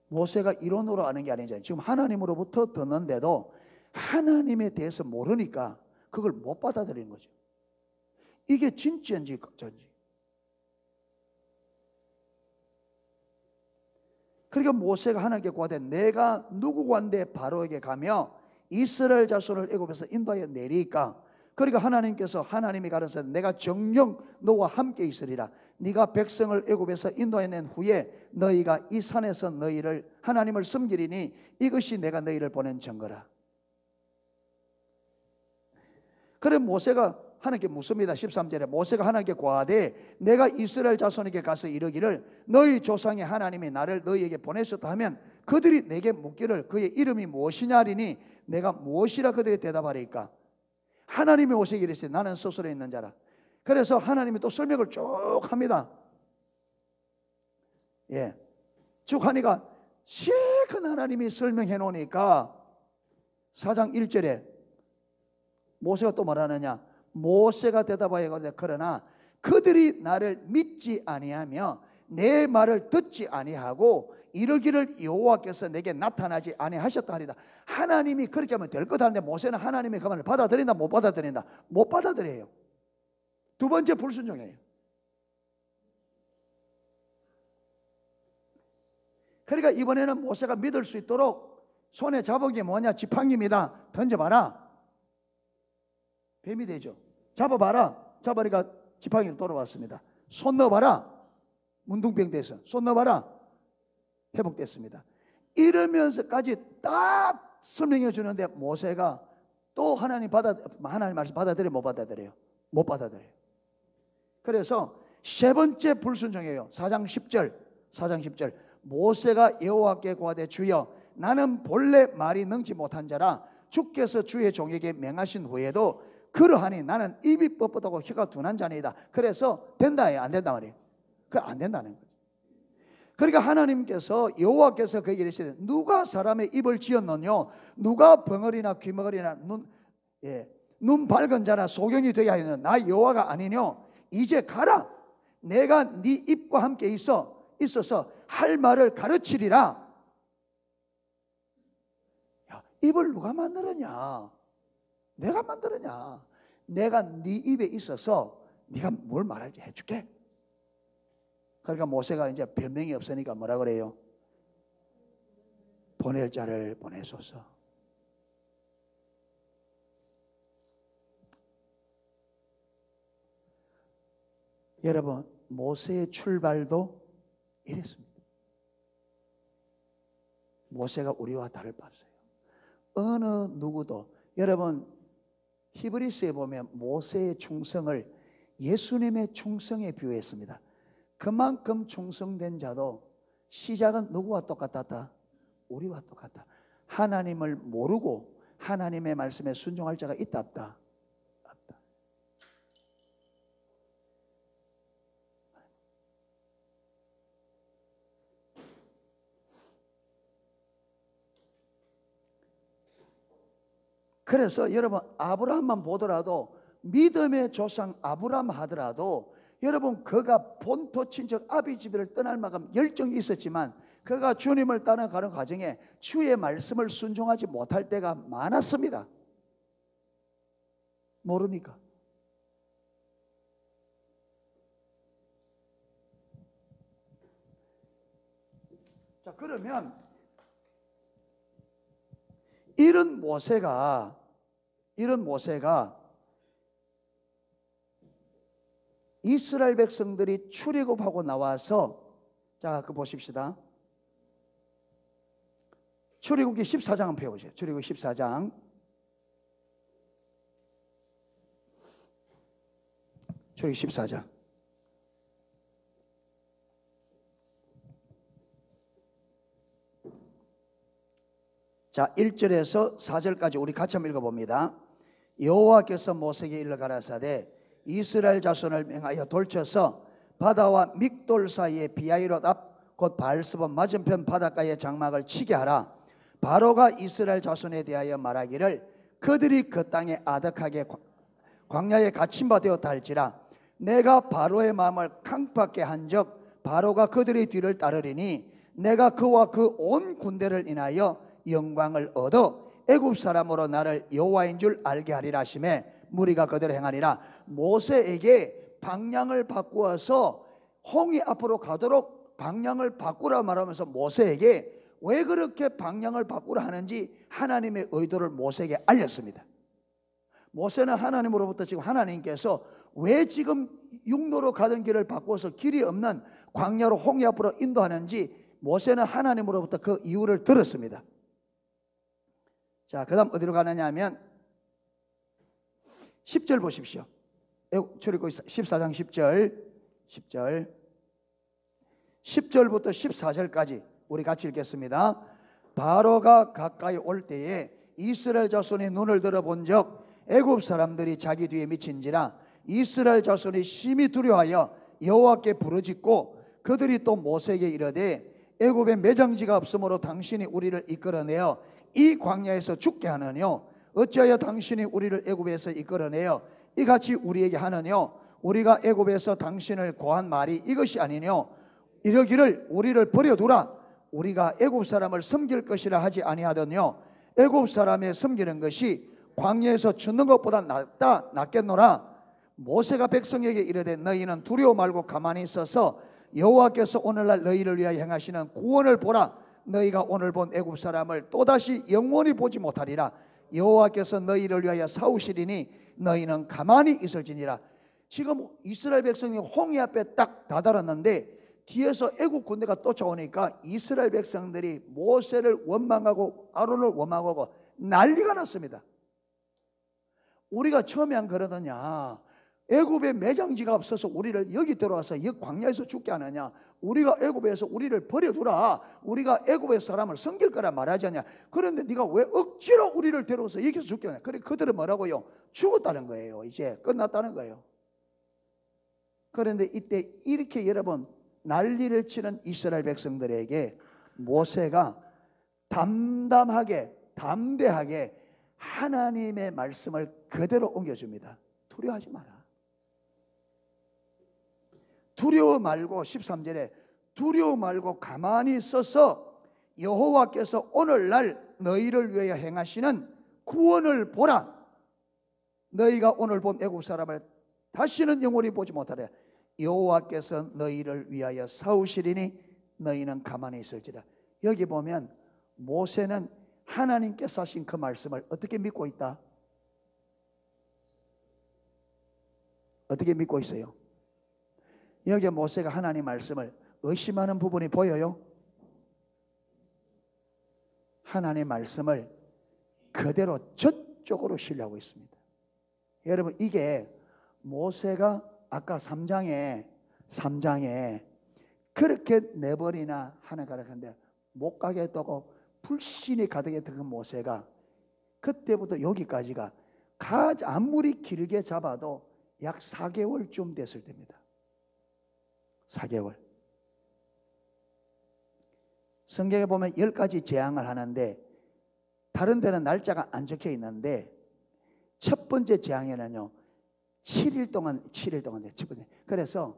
모세가 이론으로 아는 게 아니잖아요. 지금 하나님으로부터 듣는데도 하나님에 대해서 모르니까 그걸 못 받아들이는 거죠. 이게 진짜인지 가짜인지. 그러니까 모세가 하나님께 구하되 내가 누구 관대 바로에게 가며 이스라엘 자손을 애굽에서 인도하여 내리까. 그러니까 하나님께서 하나님이 가르쳐 내가 정녕 너와 함께 있으리라. 네가 백성을 애굽에서 인도해 낸 후에 너희가 이 산에서 너희를 하나님을 섬기리니 이것이 내가 너희를 보낸 증거라. 그래 모세가 하나님께 묻습니다. 13절에 모세가 하나님께 고하되 내가 이스라엘 자손에게 가서 이르기를 너희 조상의 하나님이 나를 너희에게 보내셨다 하면 그들이 내게 묻기를 그의 이름이 무엇이냐 하리니 내가 무엇이라 그들이 대답하리까. 하나님이 모세에게 이르시되 나는 스스로 있는 자라. 그래서 하나님이 또 설명을 쭉 합니다. 예, 쭉 하니까 실컷 하나님이 설명해 놓으니까 4장 1절에 모세가 또 뭐라느냐. 모세가 대답하여 그러나 그들이 나를 믿지 아니하며 내 말을 듣지 아니하고 이르기를 여호와께서 내게 나타나지 아니하셨다 하리다. 하나님이 그렇게 하면 될 것 같은데 모세는 하나님의 그 말을 받아들인다 못 받아들인다? 못 받아들여요. 두 번째 불순종이에요. 그러니까 이번에는 모세가 믿을 수 있도록 손에 잡은 게 뭐냐? 지팡이입니다. 던져봐라. 뱀이 되죠. 잡아봐라. 잡아니까 지팡이로 돌아왔습니다. 손 넣어봐라. 문둥병 돼서 손 넣어봐라. 회복됐습니다. 이러면서까지 딱 설명해 주는데 모세가 또 하나님 말씀 받아들여 못 받아들여요? 못 받아들여요. 그래서 세 번째 불순종이에요. 4장 10절 모세가 여호와께 고하되 주여 나는 본래 말이 능지 못한 자라 주께서 주의 종에게 명하신 후에도 그러하니 나는 입이 뻣뻣하고 혀가 둔한 자니이다. 그래서 된다예요? 안 된다 말이에요? 그 안 된다는 거죠. 그러니까 하나님께서 여호와께서 그에게 이르시되 누가 사람의 입을 지었느뇨? 누가 벙어리나 귀머거리나 눈 밝은 자나 소경이 되게 하였느냐? 나 여호와가 아니뇨? 이제 가라. 내가 네 입과 함께 있어서 할 말을 가르치리라. 야, 입을 누가 만들었냐? 내가 만들었냐? 내가 네 입에 있어서 네가 뭘 말할지 해줄게. 그러니까 모세가 이제 변명이 없으니까 뭐라 그래요? 보낼 자를 보내소서. 여러분, 모세의 출발도 이랬습니다. 모세가 우리와 다를 바 없어요. 어느 누구도, 여러분 히브리서에 보면 모세의 충성을 예수님의 충성에 비유했습니다. 그만큼 충성된 자도 시작은 누구와 똑같았다? 우리와 똑같다. 하나님을 모르고 하나님의 말씀에 순종할 자가 있다 없다? 없다. 그래서 여러분 아브라함만 보더라도 믿음의 조상 아브라함 하더라도 여러분 그가 본토 친척 아비 집을 떠날 만큼 열정이 있었지만 그가 주님을 따라가는 과정에 주의 말씀을 순종하지 못할 때가 많았습니다. 모릅니까? 자, 그러면 이런 모세가 이스라엘 백성들이 출애굽하고 나와서, 자, 그 보십시다. 출애굽기 14장 한번 펴보세요. 출애굽기 14장. 출애굽기 14장. 자, 1절에서 4절까지 우리 같이 한번 읽어봅니다. 여호와께서 모세에게 일러 가라사대 이스라엘 자손을 명하여 돌쳐서 바다와 믹돌 사이에 비하이롯 앞 곧 바알스본 맞은편 바닷가에 장막을 치게 하라. 바로가 이스라엘 자손에 대하여 말하기를 그들이 그 땅에 아득하게 광야에 갇힌 바 되었다 할지라 내가 바로의 마음을 강팍게 한즉 바로가 그들의 뒤를 따르리니 내가 그와 그 온 군대를 인하여 영광을 얻어 애굽 사람으로 나를 여호와인 줄 알게 하리라 하시매 무리가 그대로 행하리라. 모세에게 방향을 바꾸어서 홍해 앞으로 가도록 방향을 바꾸라 말하면서 모세에게 왜 그렇게 방향을 바꾸라 하는지 하나님의 의도를 모세에게 알렸습니다. 모세는 하나님으로부터 지금 하나님께서 왜 지금 육로로 가던 길을 바꿔서 길이 없는 광야로 홍해 앞으로 인도하는지 모세는 하나님으로부터 그 이유를 들었습니다. 자, 그 다음 어디로 가느냐 하면 10절 보십시오. 출애굽기 14장 10절 10절부터 14절까지 우리 같이 읽겠습니다. 바로가 가까이 올 때에 이스라엘 자손이 눈을 들어본즉 애굽 사람들이 자기 뒤에 미친지라 이스라엘 자손이 심히 두려워하여 여호와께 부르짖고 그들이 또 모세에게 이르되 애굽에 매장지가 없으므로 당신이 우리를 이끌어내어 이 광야에서 죽게 하느뇨 어찌하여 당신이 우리를 애굽에서 이끌어내어 이같이 우리에게 하느뇨 우리가 애굽에서 당신을 고한 말이 이것이 아니뇨 이러기를 우리를 버려두라 우리가 애굽 사람을 섬길 것이라 하지 아니하더뇨 애굽 사람의 섬기는 것이 광야에서 죽는 것보다 낫겠노라. 모세가 백성에게 이르되 너희는 두려워 말고 가만히 있어서 여호와께서 오늘날 너희를 위하여 행하시는 구원을 보라. 너희가 오늘 본 애굽 사람을 또다시 영원히 보지 못하리라. 여호와께서 너희를 위하여 싸우시리니 너희는 가만히 있을지니라. 지금 이스라엘 백성이 홍해 앞에 딱 다다랐는데 뒤에서 애굽 군대가 쫓아오니까 이스라엘 백성들이 모세를 원망하고 아론을 원망하고 난리가 났습니다. 우리가 처음에 안 그러더냐 애굽에 매장지가 없어서 우리를 여기 들어와서 이 광야에서 죽게 하느냐 우리가 애굽에서 우리를 버려두라 우리가 애굽의 사람을 섬길 거라 말하지 않냐 그런데 네가 왜 억지로 우리를 데려와서 여기서 죽게 하냐 그래 그들은 뭐라고요? 죽었다는 거예요. 이제 끝났다는 거예요. 그런데 이때 이렇게 여러분 난리를 치는 이스라엘 백성들에게 모세가 담담하게 담대하게 하나님의 말씀을 그대로 옮겨줍니다. 두려워하지 마라. 두려워 말고 13절에 두려워 말고 가만히 있어서 여호와께서 오늘날 너희를 위하여 행하시는 구원을 보라. 너희가 오늘 본 애굽 사람을 다시는 영원히 보지 못하리라. 여호와께서 너희를 위하여 싸우시리니 너희는 가만히 있을지라. 여기 보면 모세는 하나님께서 하신 그 말씀을 어떻게 믿고 있다? 어떻게 믿고 있어요? 여기 모세가 하나님 말씀을 의심하는 부분이 보여요? 하나님 말씀을 그대로 저쪽으로 신뢰하고 있습니다. 여러분 이게 모세가 아까 3장에 그렇게 내버리나 하는 가라는데 못 가게 했다고 불신이 가득했던 그 모세가 그때부터 여기까지가 아무리 길게 잡아도 약 4개월쯤 됐을 때입니다. 4개월. 성경에 보면 10가지 재앙을 하는데 다른 데는 날짜가 안 적혀 있는데 첫 번째 재앙에는요 7일 동안 첫 번째. 그래서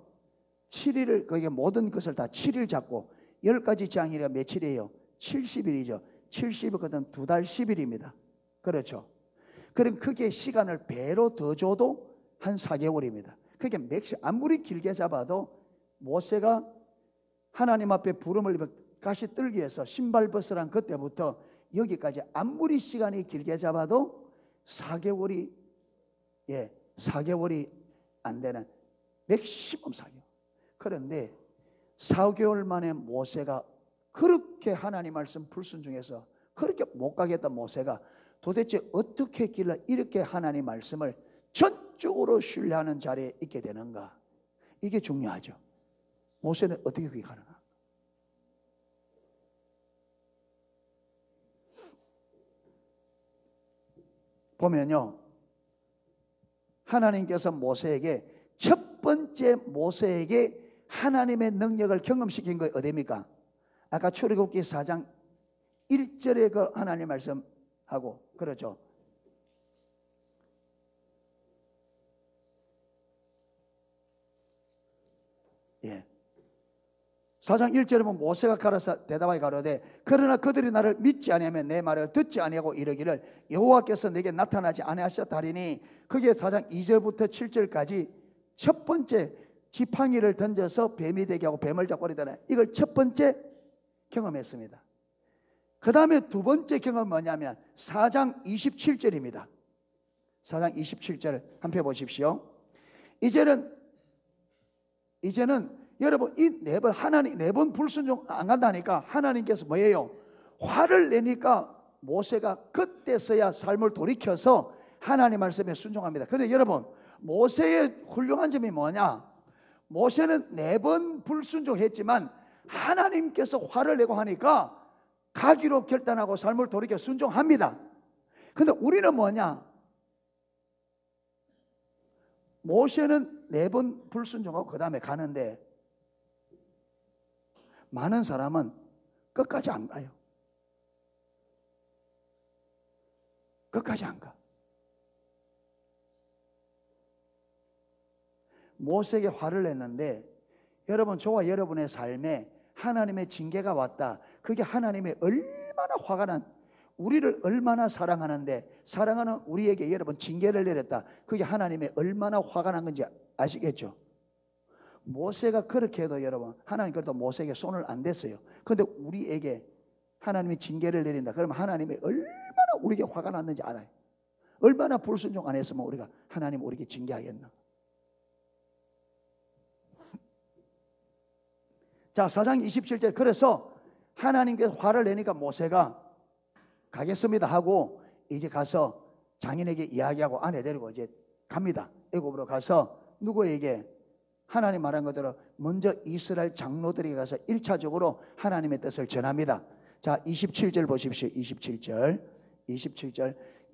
7일을 거기에 모든 것을 다 7일 잡고 10가지 재앙이라 며칠이에요? 70일이죠. 70일거든 2달 10일입니다. 그렇죠. 그럼 그게 시간을 배로 더 줘도 한 4개월입니다. 그게 아무리 길게 잡아도 모세가 하나님 앞에 부름을 입어 가시 떨기 위해서 신발 벗으란 그때부터 여기까지 아무리 시간이 길게 잡아도 4개월이 4개월이 안 되는 맥시멈 4개월. 그런데 4개월 만에 모세가 그렇게 하나님 말씀 불순종해서 그렇게 못 가겠다 모세가 도대체 어떻게 했길래 이렇게 하나님 말씀을 전적으로 신뢰하는 자리에 있게 되는가? 이게 중요하죠. 모세는 어떻게 그게 가능한가? 보면요 하나님께서 모세에게 첫 번째 모세에게 하나님의 능력을 경험시킨 거 어디입니까? 아까 출애굽기 4장 1절에 그 하나님 말씀하고 그렇죠. 예. 4장 1절에 보면 모세가 가라사 대답하여 가로되 그러나 그들이 나를 믿지 아니하면 내 말을 듣지 아니하고 이르기를 여호와께서 내게 나타나지 아니하셨다 하리니 그게 4장 2절부터 7절까지 첫 번째 지팡이를 던져서 뱀이 되게 하고 뱀을 잡고 그러잖아요. 이걸 첫 번째 경험했습니다. 그 다음에 두 번째 경험은 뭐냐면 4장 27절입니다. 4장 27절 한번 보십시오. 이제는 여러분 이 네 번 하나님 네 번 불순종 안 간다니까 하나님께서 뭐예요? 화를 내니까 모세가 그때서야 삶을 돌이켜서 하나님 말씀에 순종합니다. 그런데 여러분 모세의 훌륭한 점이 뭐냐? 모세는 4번 불순종했지만 하나님께서 화를 내고 하니까 가기로 결단하고 삶을 돌이켜 순종합니다. 근데 우리는 뭐냐? 모세는 4번 불순종하고 그 다음에 가는데 많은 사람은 끝까지 안 가요. 끝까지 안 가. 모세에게 화를 냈는데 여러분, 저와 여러분의 삶에 하나님의 징계가 왔다. 그게 하나님의 얼마나 화가 난, 우리를 얼마나 사랑하는데 사랑하는 우리에게 여러분 징계를 내렸다. 그게 하나님의 얼마나 화가 난 건지 아시겠죠? 모세가 그렇게 해도 여러분, 하나님 그래도 모세에게 손을 안 댔어요. 그런데 우리에게 하나님이 징계를 내린다. 그러면 하나님이 얼마나 우리에게 화가 났는지 알아요. 얼마나 불순종 안 했으면 우리가 하나님 우리에게 징계하겠나. 자, 4장 27절. 그래서 하나님께서 화를 내니까 모세가 가겠습니다 하고 이제 가서 장인에게 이야기하고 아내 데리고 이제 갑니다. 애굽으로 가서 누구에게? 하나님 말한 것대로 먼저 이스라엘 장로들에게 가서 1차적으로 하나님의 뜻을 전합니다. 자, 27절 보십시오. 27절.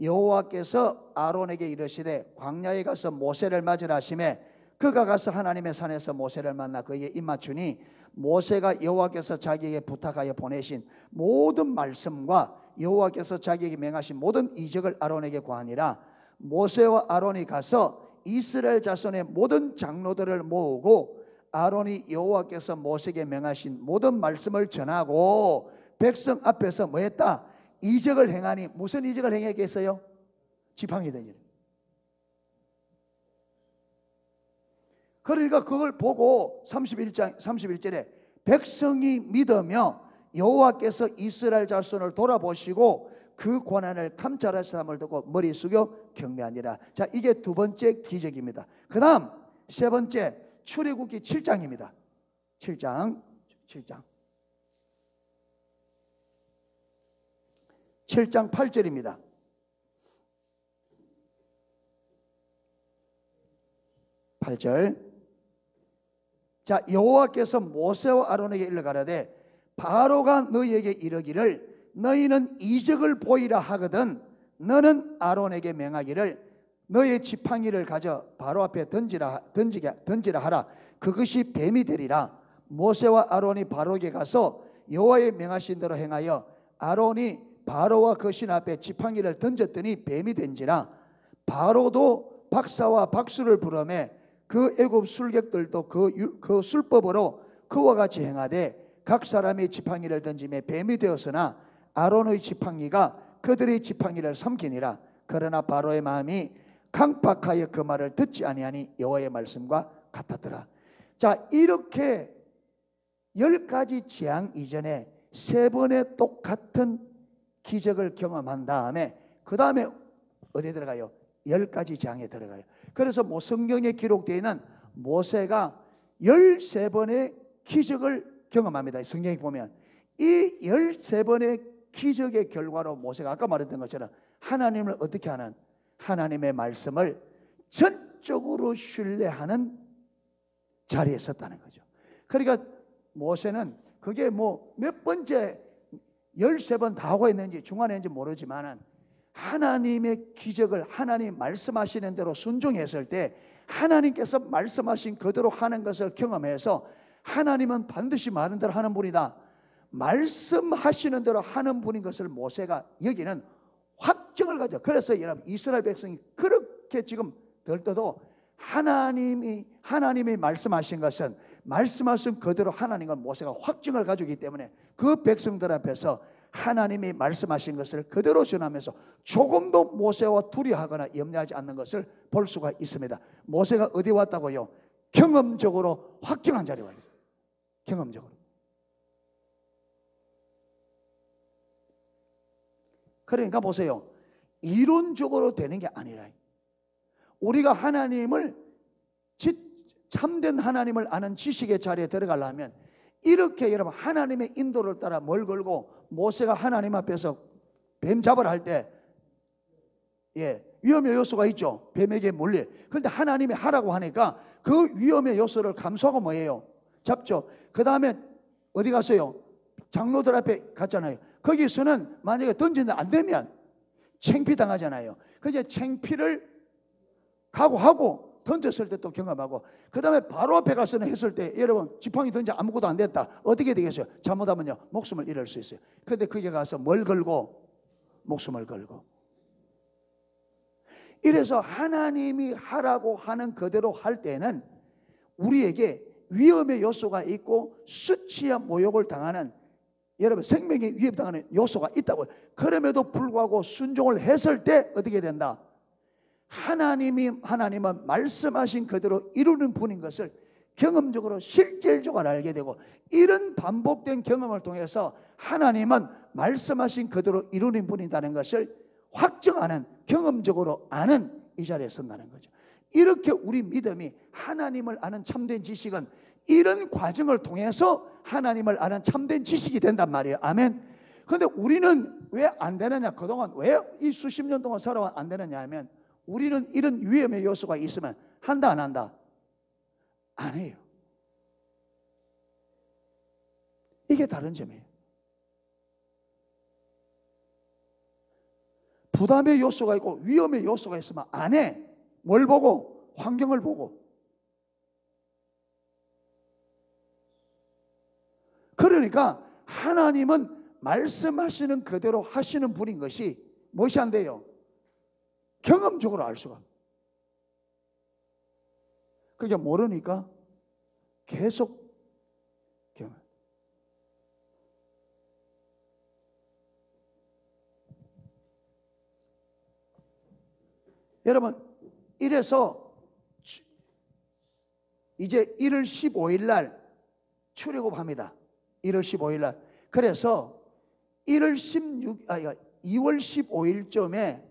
여호와께서 아론에게 이르시되 광야에 가서 모세를 맞으라 하시매 그가 가서 하나님의 산에서 모세를 만나 그에게 입맞추니 모세가 여호와께서 자기에게 부탁하여 보내신 모든 말씀과 여호와께서 자기에게 명하신 모든 이적을 아론에게 고하니라. 모세와 아론이 가서 이스라엘 자손의 모든 장로들을 모으고 아론이 여호와께서 모세에게 명하신 모든 말씀을 전하고 백성 앞에서 뭐 했다? 이적을 행하니. 무슨 이적을 행했겠어요? 지팡이 던지는. 그러니까 그걸 보고 31절에 백성이 믿으며 여호와께서 이스라엘 자손을 돌아보시고 그 고난을 감찰하심을 듣고 머리 숙여 경배하니라. 자, 이게 두 번째 기적입니다. 그 다음 세 번째 출애굽기 7장입니다. 7장 8절입니다. 8절. 자, 여호와께서 모세와 아론에게 일러 가라되 바로가 너희에게 이르기를 너희는 이적을 보이라 하거든 너는 아론에게 명하기를 너의 지팡이를 가져 바로 앞에 던지라 하라. 그것이 뱀이 되리라. 모세와 아론이 바로에게 가서 여호와의 명하신 대로 행하여 아론이 바로와 그 신 앞에 지팡이를 던졌더니 뱀이 된지라. 바로도 박사와 박수를 부르매 그 애굽 술객들도 그 술법으로 그와 같이 행하되 각 사람이 지팡이를 던지며 뱀이 되었으나 아론의 지팡이가 그들의 지팡이를 삼키니라. 그러나 바로의 마음이 강팍하여 그 말을 듣지 아니하니 여호와의 말씀과 같았더라. 자, 이렇게 10가지 재앙 이전에 3번의 똑같은 기적을 경험한 다음에 그 다음에 어디에 들어가요? 10가지 재앙에 들어가요. 그래서 성경에 기록되어 있는 모세가 13번의 기적을 경험합니다. 성경에 보면 이 13번의 기적의 결과로 모세가 아까 말했던 것처럼 하나님을 어떻게 하는? 하나님의 말씀을 전적으로 신뢰하는 자리에 섰다는 거죠. 그러니까 모세는 그게 뭐 몇 번째 13번 다 하고 있는지 중간에 있는지 모르지만은 하나님의 기적을 하나님 말씀하시는 대로 순종했을 때 하나님께서 말씀하신 그대로 하는 것을 경험해서 하나님은 반드시 말하는 대로 하는 분이다. 말씀하시는 대로 하는 분인 것을 모세가 여기는 확정을 가져. 그래서 여러분 이스라엘 백성이 그렇게 지금 들떠도 하나님이 말씀하신 것은 말씀하신 그대로 하나님과 모세가 확증을 가지고 있기 때문에 그 백성들 앞에서 하나님이 말씀하신 것을 그대로 전하면서 조금도 모세와 두려워하거나 염려하지 않는 것을 볼 수가 있습니다. 모세가 어디 왔다고요? 경험적으로 확증한 자리에 와요. 경험적으로. 그러니까 보세요. 이론적으로 되는 게 아니라 우리가 하나님을 참된 하나님을 아는 지식의 자리에 들어가려면 이렇게 여러분 하나님의 인도를 따라 뭘 걸고 모세가 하나님 앞에서 뱀 잡으라 할 때 위험의 요소가 있죠. 뱀에게 물릴. 그런데 하나님이 하라고 하니까 그 위험의 요소를 감수하고 뭐예요? 잡죠. 그 다음에 어디 갔어요? 장로들 앞에 갔잖아요. 거기서는 만약에 던지는데 안 되면 창피당하잖아요. 그게 창피를 각오하고 던졌을 때 또 경험하고, 그 다음에 바로 앞에 가서는 했을 때 여러분 지팡이 던져 아무것도 안 됐다. 어떻게 되겠어요? 잘못하면요 목숨을 잃을 수 있어요. 그런데 거기 가서 뭘 걸고? 목숨을 걸고. 이래서 하나님이 하라고 하는 그대로 할 때는 우리에게 위험의 요소가 있고 수치와 모욕을 당하는, 여러분 생명에 위협당하는 요소가 있다고. 그럼에도 불구하고 순종을 했을 때 어떻게 된다? 하나님은 말씀하신 그대로 이루는 분인 것을 경험적으로 실질적으로 알게 되고, 이런 반복된 경험을 통해서 하나님은 말씀하신 그대로 이루는 분이라는 것을 확정하는, 경험적으로 아는 이 자리에 선다는 거죠. 이렇게 우리 믿음이 하나님을 아는 참된 지식은 이런 과정을 통해서 하나님을 아는 참된 지식이 된단 말이에요. 아멘. 그런데 우리는 왜 안 되느냐? 그동안 왜 이 수십 년 동안 살아와 안 되느냐 하면, 우리는 이런 위험의 요소가 있으면 한다 안 한다? 안 해요. 이게 다른 점이에요. 부담의 요소가 있고 위험의 요소가 있으면 안 해. 뭘 보고? 환경을 보고. 그러니까 하나님은 말씀하시는 그대로 하시는 분인 것이 무엇이 안 돼요? 경험적으로 알 수가. 그게 모르니까 계속 경험. 여러분, 이래서 이제 1월 15일 날 출애굽합니다. 1월 15일 날. 그래서 2월 15일쯤에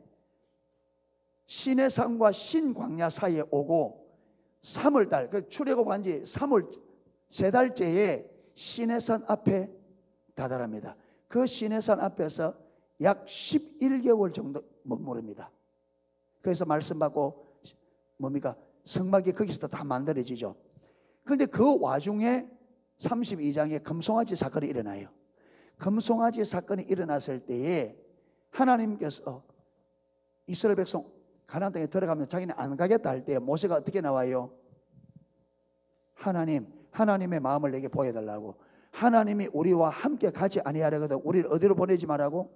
시내산과 신광야 사이에 오고 3월달, 그 출애굽한 지 3월 세 달째에 시내산 앞에 다다릅니다. 그 시내산 앞에서 약 11개월 정도 머무릅니다. 그래서 말씀 받고 뭡니까? 성막이 거기서 다 만들어지죠. 그런데 그 와중에 32장에 금송아지 사건이 일어나요. 금송아지 사건이 일어났을 때에 하나님께서 이스라엘 백성 가나안 땅에 들어가면 자기는 안 가겠다 할 때 모세가 어떻게 나와요? 하나님의 마음을 내게 보여달라고. 하나님이 우리와 함께 가지 아니하려거든 우리를 어디로 보내지 말라고?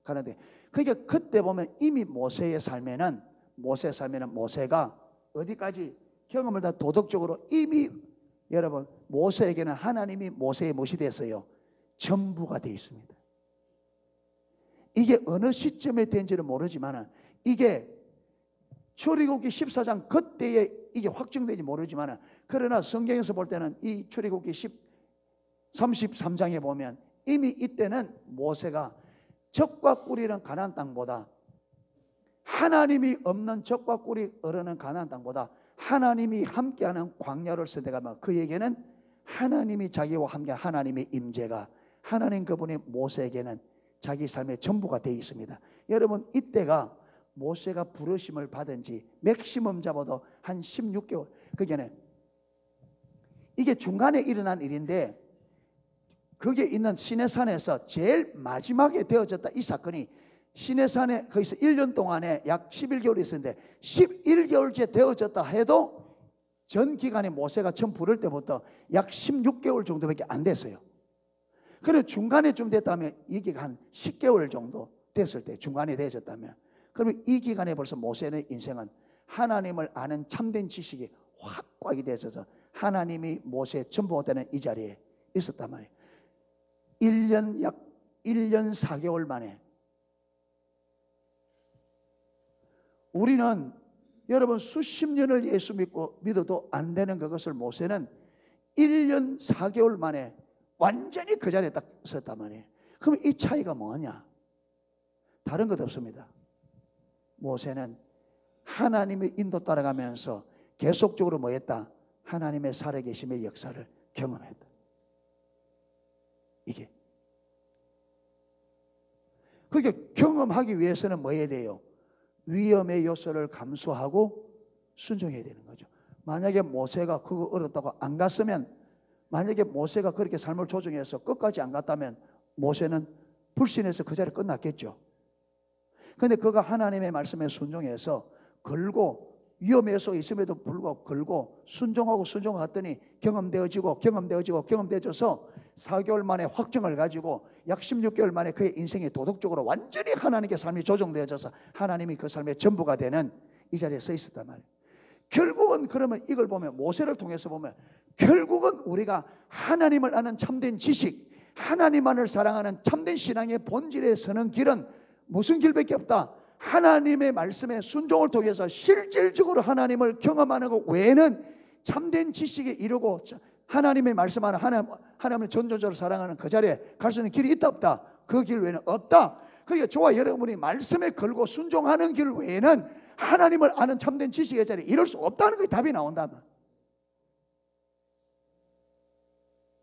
가는데, 그러니까 그때 보면 이미 모세의 삶에는 모세가 어디까지 경험을 다 도덕적으로 이미, 여러분 모세에게는 하나님이 모세의 무엇이 됐어요? 전부가 되어 있습니다. 이게 어느 시점에 된지는 모르지만, 이게 출애굽기 14장 그때에 이게 확정되지 모르지만, 그러나 성경에서 볼 때는 이 출애굽기 33장에 보면 이미 이때는 모세가 적과 꿀이는 가나안 땅보다, 하나님이 없는 적과 꿀이 흐르는 가나안 땅보다 하나님이 함께하는 광야를 선택하면, 그에게는 하나님이 자기와 함께 하나님의 임재가, 하나님 그분이 모세에게는 자기 삶의 전부가 되어 있습니다. 여러분, 이때가 모세가 부르심을 받은 지 맥시멈 잡아도 한 16개월. 그게는 이게 중간에 일어난 일인데, 거기에 있는 시내산에서 제일 마지막에 되어졌다. 이 사건이 시내산에 거기서 1년 동안에 약 11개월이 있었는데, 11개월째 되어졌다 해도 전 기간에 모세가 처음 부를 때부터 약 16개월 정도밖에 안 됐어요. 그리고 중간에 좀 됐다면, 이게 한 10개월 정도 됐을 때 중간에 되어졌다면, 그러면 이 기간에 벌써 모세의 인생은 하나님을 아는 참된 지식이 확고하게 되어서 하나님이 모세의 전부가 되는 이 자리에 있었단 말이에요. 약 1년 4개월 만에. 우리는 여러분 수십 년을 예수 믿어도 안 되는 그것을 모세는 1년 4개월 만에 완전히 그 자리에 딱 섰단 말이에요. 그럼 이 차이가 뭐냐? 다른 것 없습니다. 모세는 하나님의 인도 따라가면서 계속적으로 뭐 했다? 하나님의 살아계심의 역사를 경험했다. 이게. 그게 경험하기 위해서는 뭐 해야 돼요? 위험의 요소를 감수하고 순종해야 되는 거죠. 만약에 모세가 그거 어렵다고 안 갔으면, 만약에 모세가 그렇게 삶을 조정해서 끝까지 안 갔다면 모세는 불신해서 그 자리에 끝났겠죠. 그런데 그가 하나님의 말씀에 순종해서 걸고, 위험의 요소 있음에도 불구하고 걸고 순종하고 순종했더니 경험되어져서 4개월 만에 확정을 가지고 약 16개월 만에 그의 인생이 도덕적으로 완전히 하나님께 삶이 조정되어져서 하나님이 그 삶의 전부가 되는 이 자리에 서 있었단 말이에요. 결국은 그러면 이걸 보면, 모세를 통해서 보면 결국은 우리가 하나님을 아는 참된 지식, 하나님만을 사랑하는 참된 신앙의 본질에 서는 길은 무슨 길밖에 없다. 하나님의 말씀에 순종을 통해서 실질적으로 하나님을 경험하는 것 외에는 참된 지식에 이르고 하나님의 말씀하는 하나님을 전적으로 사랑하는 그 자리에 갈 수 있는 길이 있다 없다? 그 길 외에는 없다. 그러니까 저와 여러분이 말씀에 걸고 순종하는 길 외에는 하나님을 아는 참된 지식의 자리에 이룰 수 없다는 게 답이 나온다면,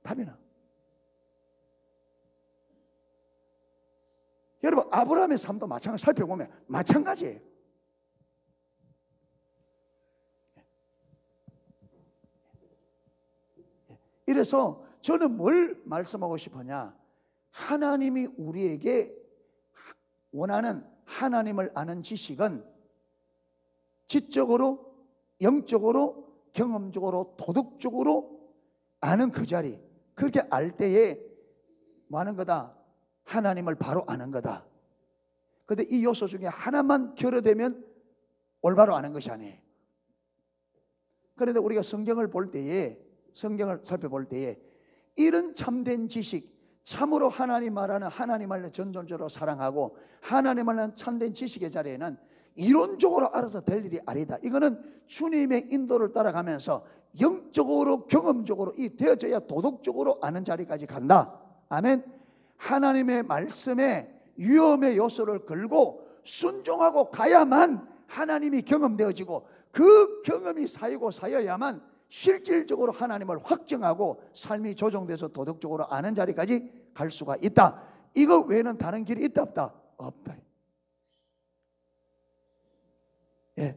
답이 나. 여러분, 아브라함의 삶도 마찬가지, 살펴보면 마찬가지예요. 이래서 저는 뭘 말씀하고 싶으냐, 하나님이 우리에게 원하는 하나님을 아는 지식은 지적으로, 영적으로, 경험적으로, 도덕적으로 아는 그 자리, 그렇게 알 때에 뭐 하는 거다? 하나님을 바로 아는 거다. 그런데 이 요소 중에 하나만 결여되면 올바로 아는 것이 아니에요. 그런데 우리가 성경을 볼 때에, 성경을 살펴볼 때에 이런 참된 지식, 참으로 하나님 말하는 하나님을 전존적으로 사랑하고 하나님을 아는 참된 지식의 자리에는 이론적으로 알아서 될 일이 아니다. 이거는 주님의 인도를 따라가면서 영적으로, 경험적으로 이 되어져야 도덕적으로 아는 자리까지 간다. 아멘. 하나님의 말씀에 위험의 요소를 걸고 순종하고 가야만 하나님이 경험되어지고, 그 경험이 쌓이고 쌓여야만 실질적으로 하나님을 확정하고 삶이 조정돼서 도덕적으로 아는 자리까지 갈 수가 있다. 이거 외에는 다른 길이 있다 없다? 없다. 예.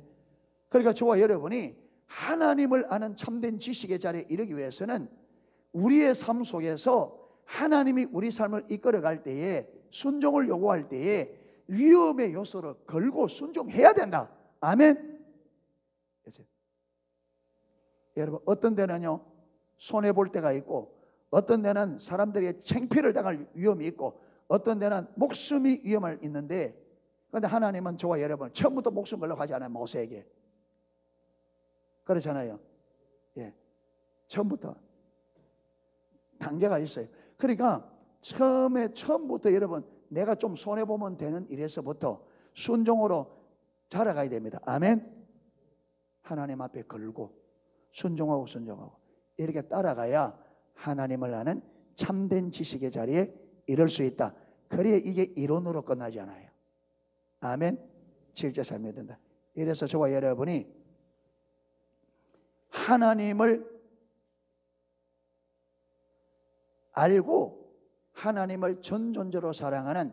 그러니까 저와 여러분이 하나님을 아는 참된 지식의 자리에 이르기 위해서는 우리의 삶 속에서 하나님이 우리 삶을 이끌어갈 때에, 순종을 요구할 때에 위험의 요소를 걸고 순종해야 된다. 아멘. 여러분, 어떤 데는요 손해볼 때가 있고, 어떤 데는 사람들이 창피를 당할 위험이 있고, 어떤 데는 목숨이 위험할 있는데, 그런데 하나님은 저와 여러분 처음부터 목숨 걸려고 하지 않아요. 모세에게 그렇잖아요. 예, 처음부터 단계가 있어요. 그러니까 처음부터 여러분 내가 좀 손해보면 되는 일에서부터 순종으로 자라가야 됩니다. 아멘. 하나님 앞에 걸고 순종하고 이렇게 따라가야 하나님을 아는 참된 지식의 자리에 이를 수 있다. 그래야 이게 이론으로 끝나지 않아요. 아멘. 실제 삶이 된다. 이래서 저와 여러분이 하나님을 알고 하나님을 전존적으로 사랑하는,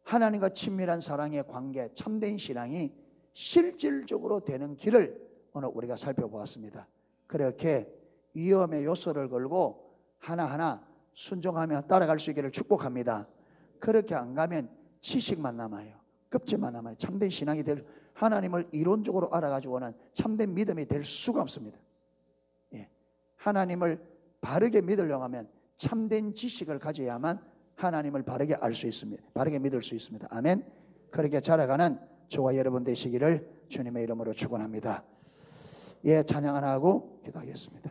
하나님과 친밀한 사랑의 관계, 참된 신앙이 실질적으로 되는 길을 오늘 우리가 살펴보았습니다. 그렇게 위험의 요소를 걸고 하나하나 순종하며 따라갈 수 있기를 축복합니다. 그렇게 안 가면 지식만 남아요. 급제만 남아요. 참된 신앙이 될, 하나님을 이론적으로 알아가지고는 참된 믿음이 될 수가 없습니다. 예. 하나님을 바르게 믿으려고 하면 참된 지식을 가져야만 하나님을 바르게 알 수 있습니다. 바르게 믿을 수 있습니다. 아멘. 그렇게 자라가는 저와 여러분 되시기를 주님의 이름으로 축원합니다. 예, 찬양 하나 하고 기도하겠습니다.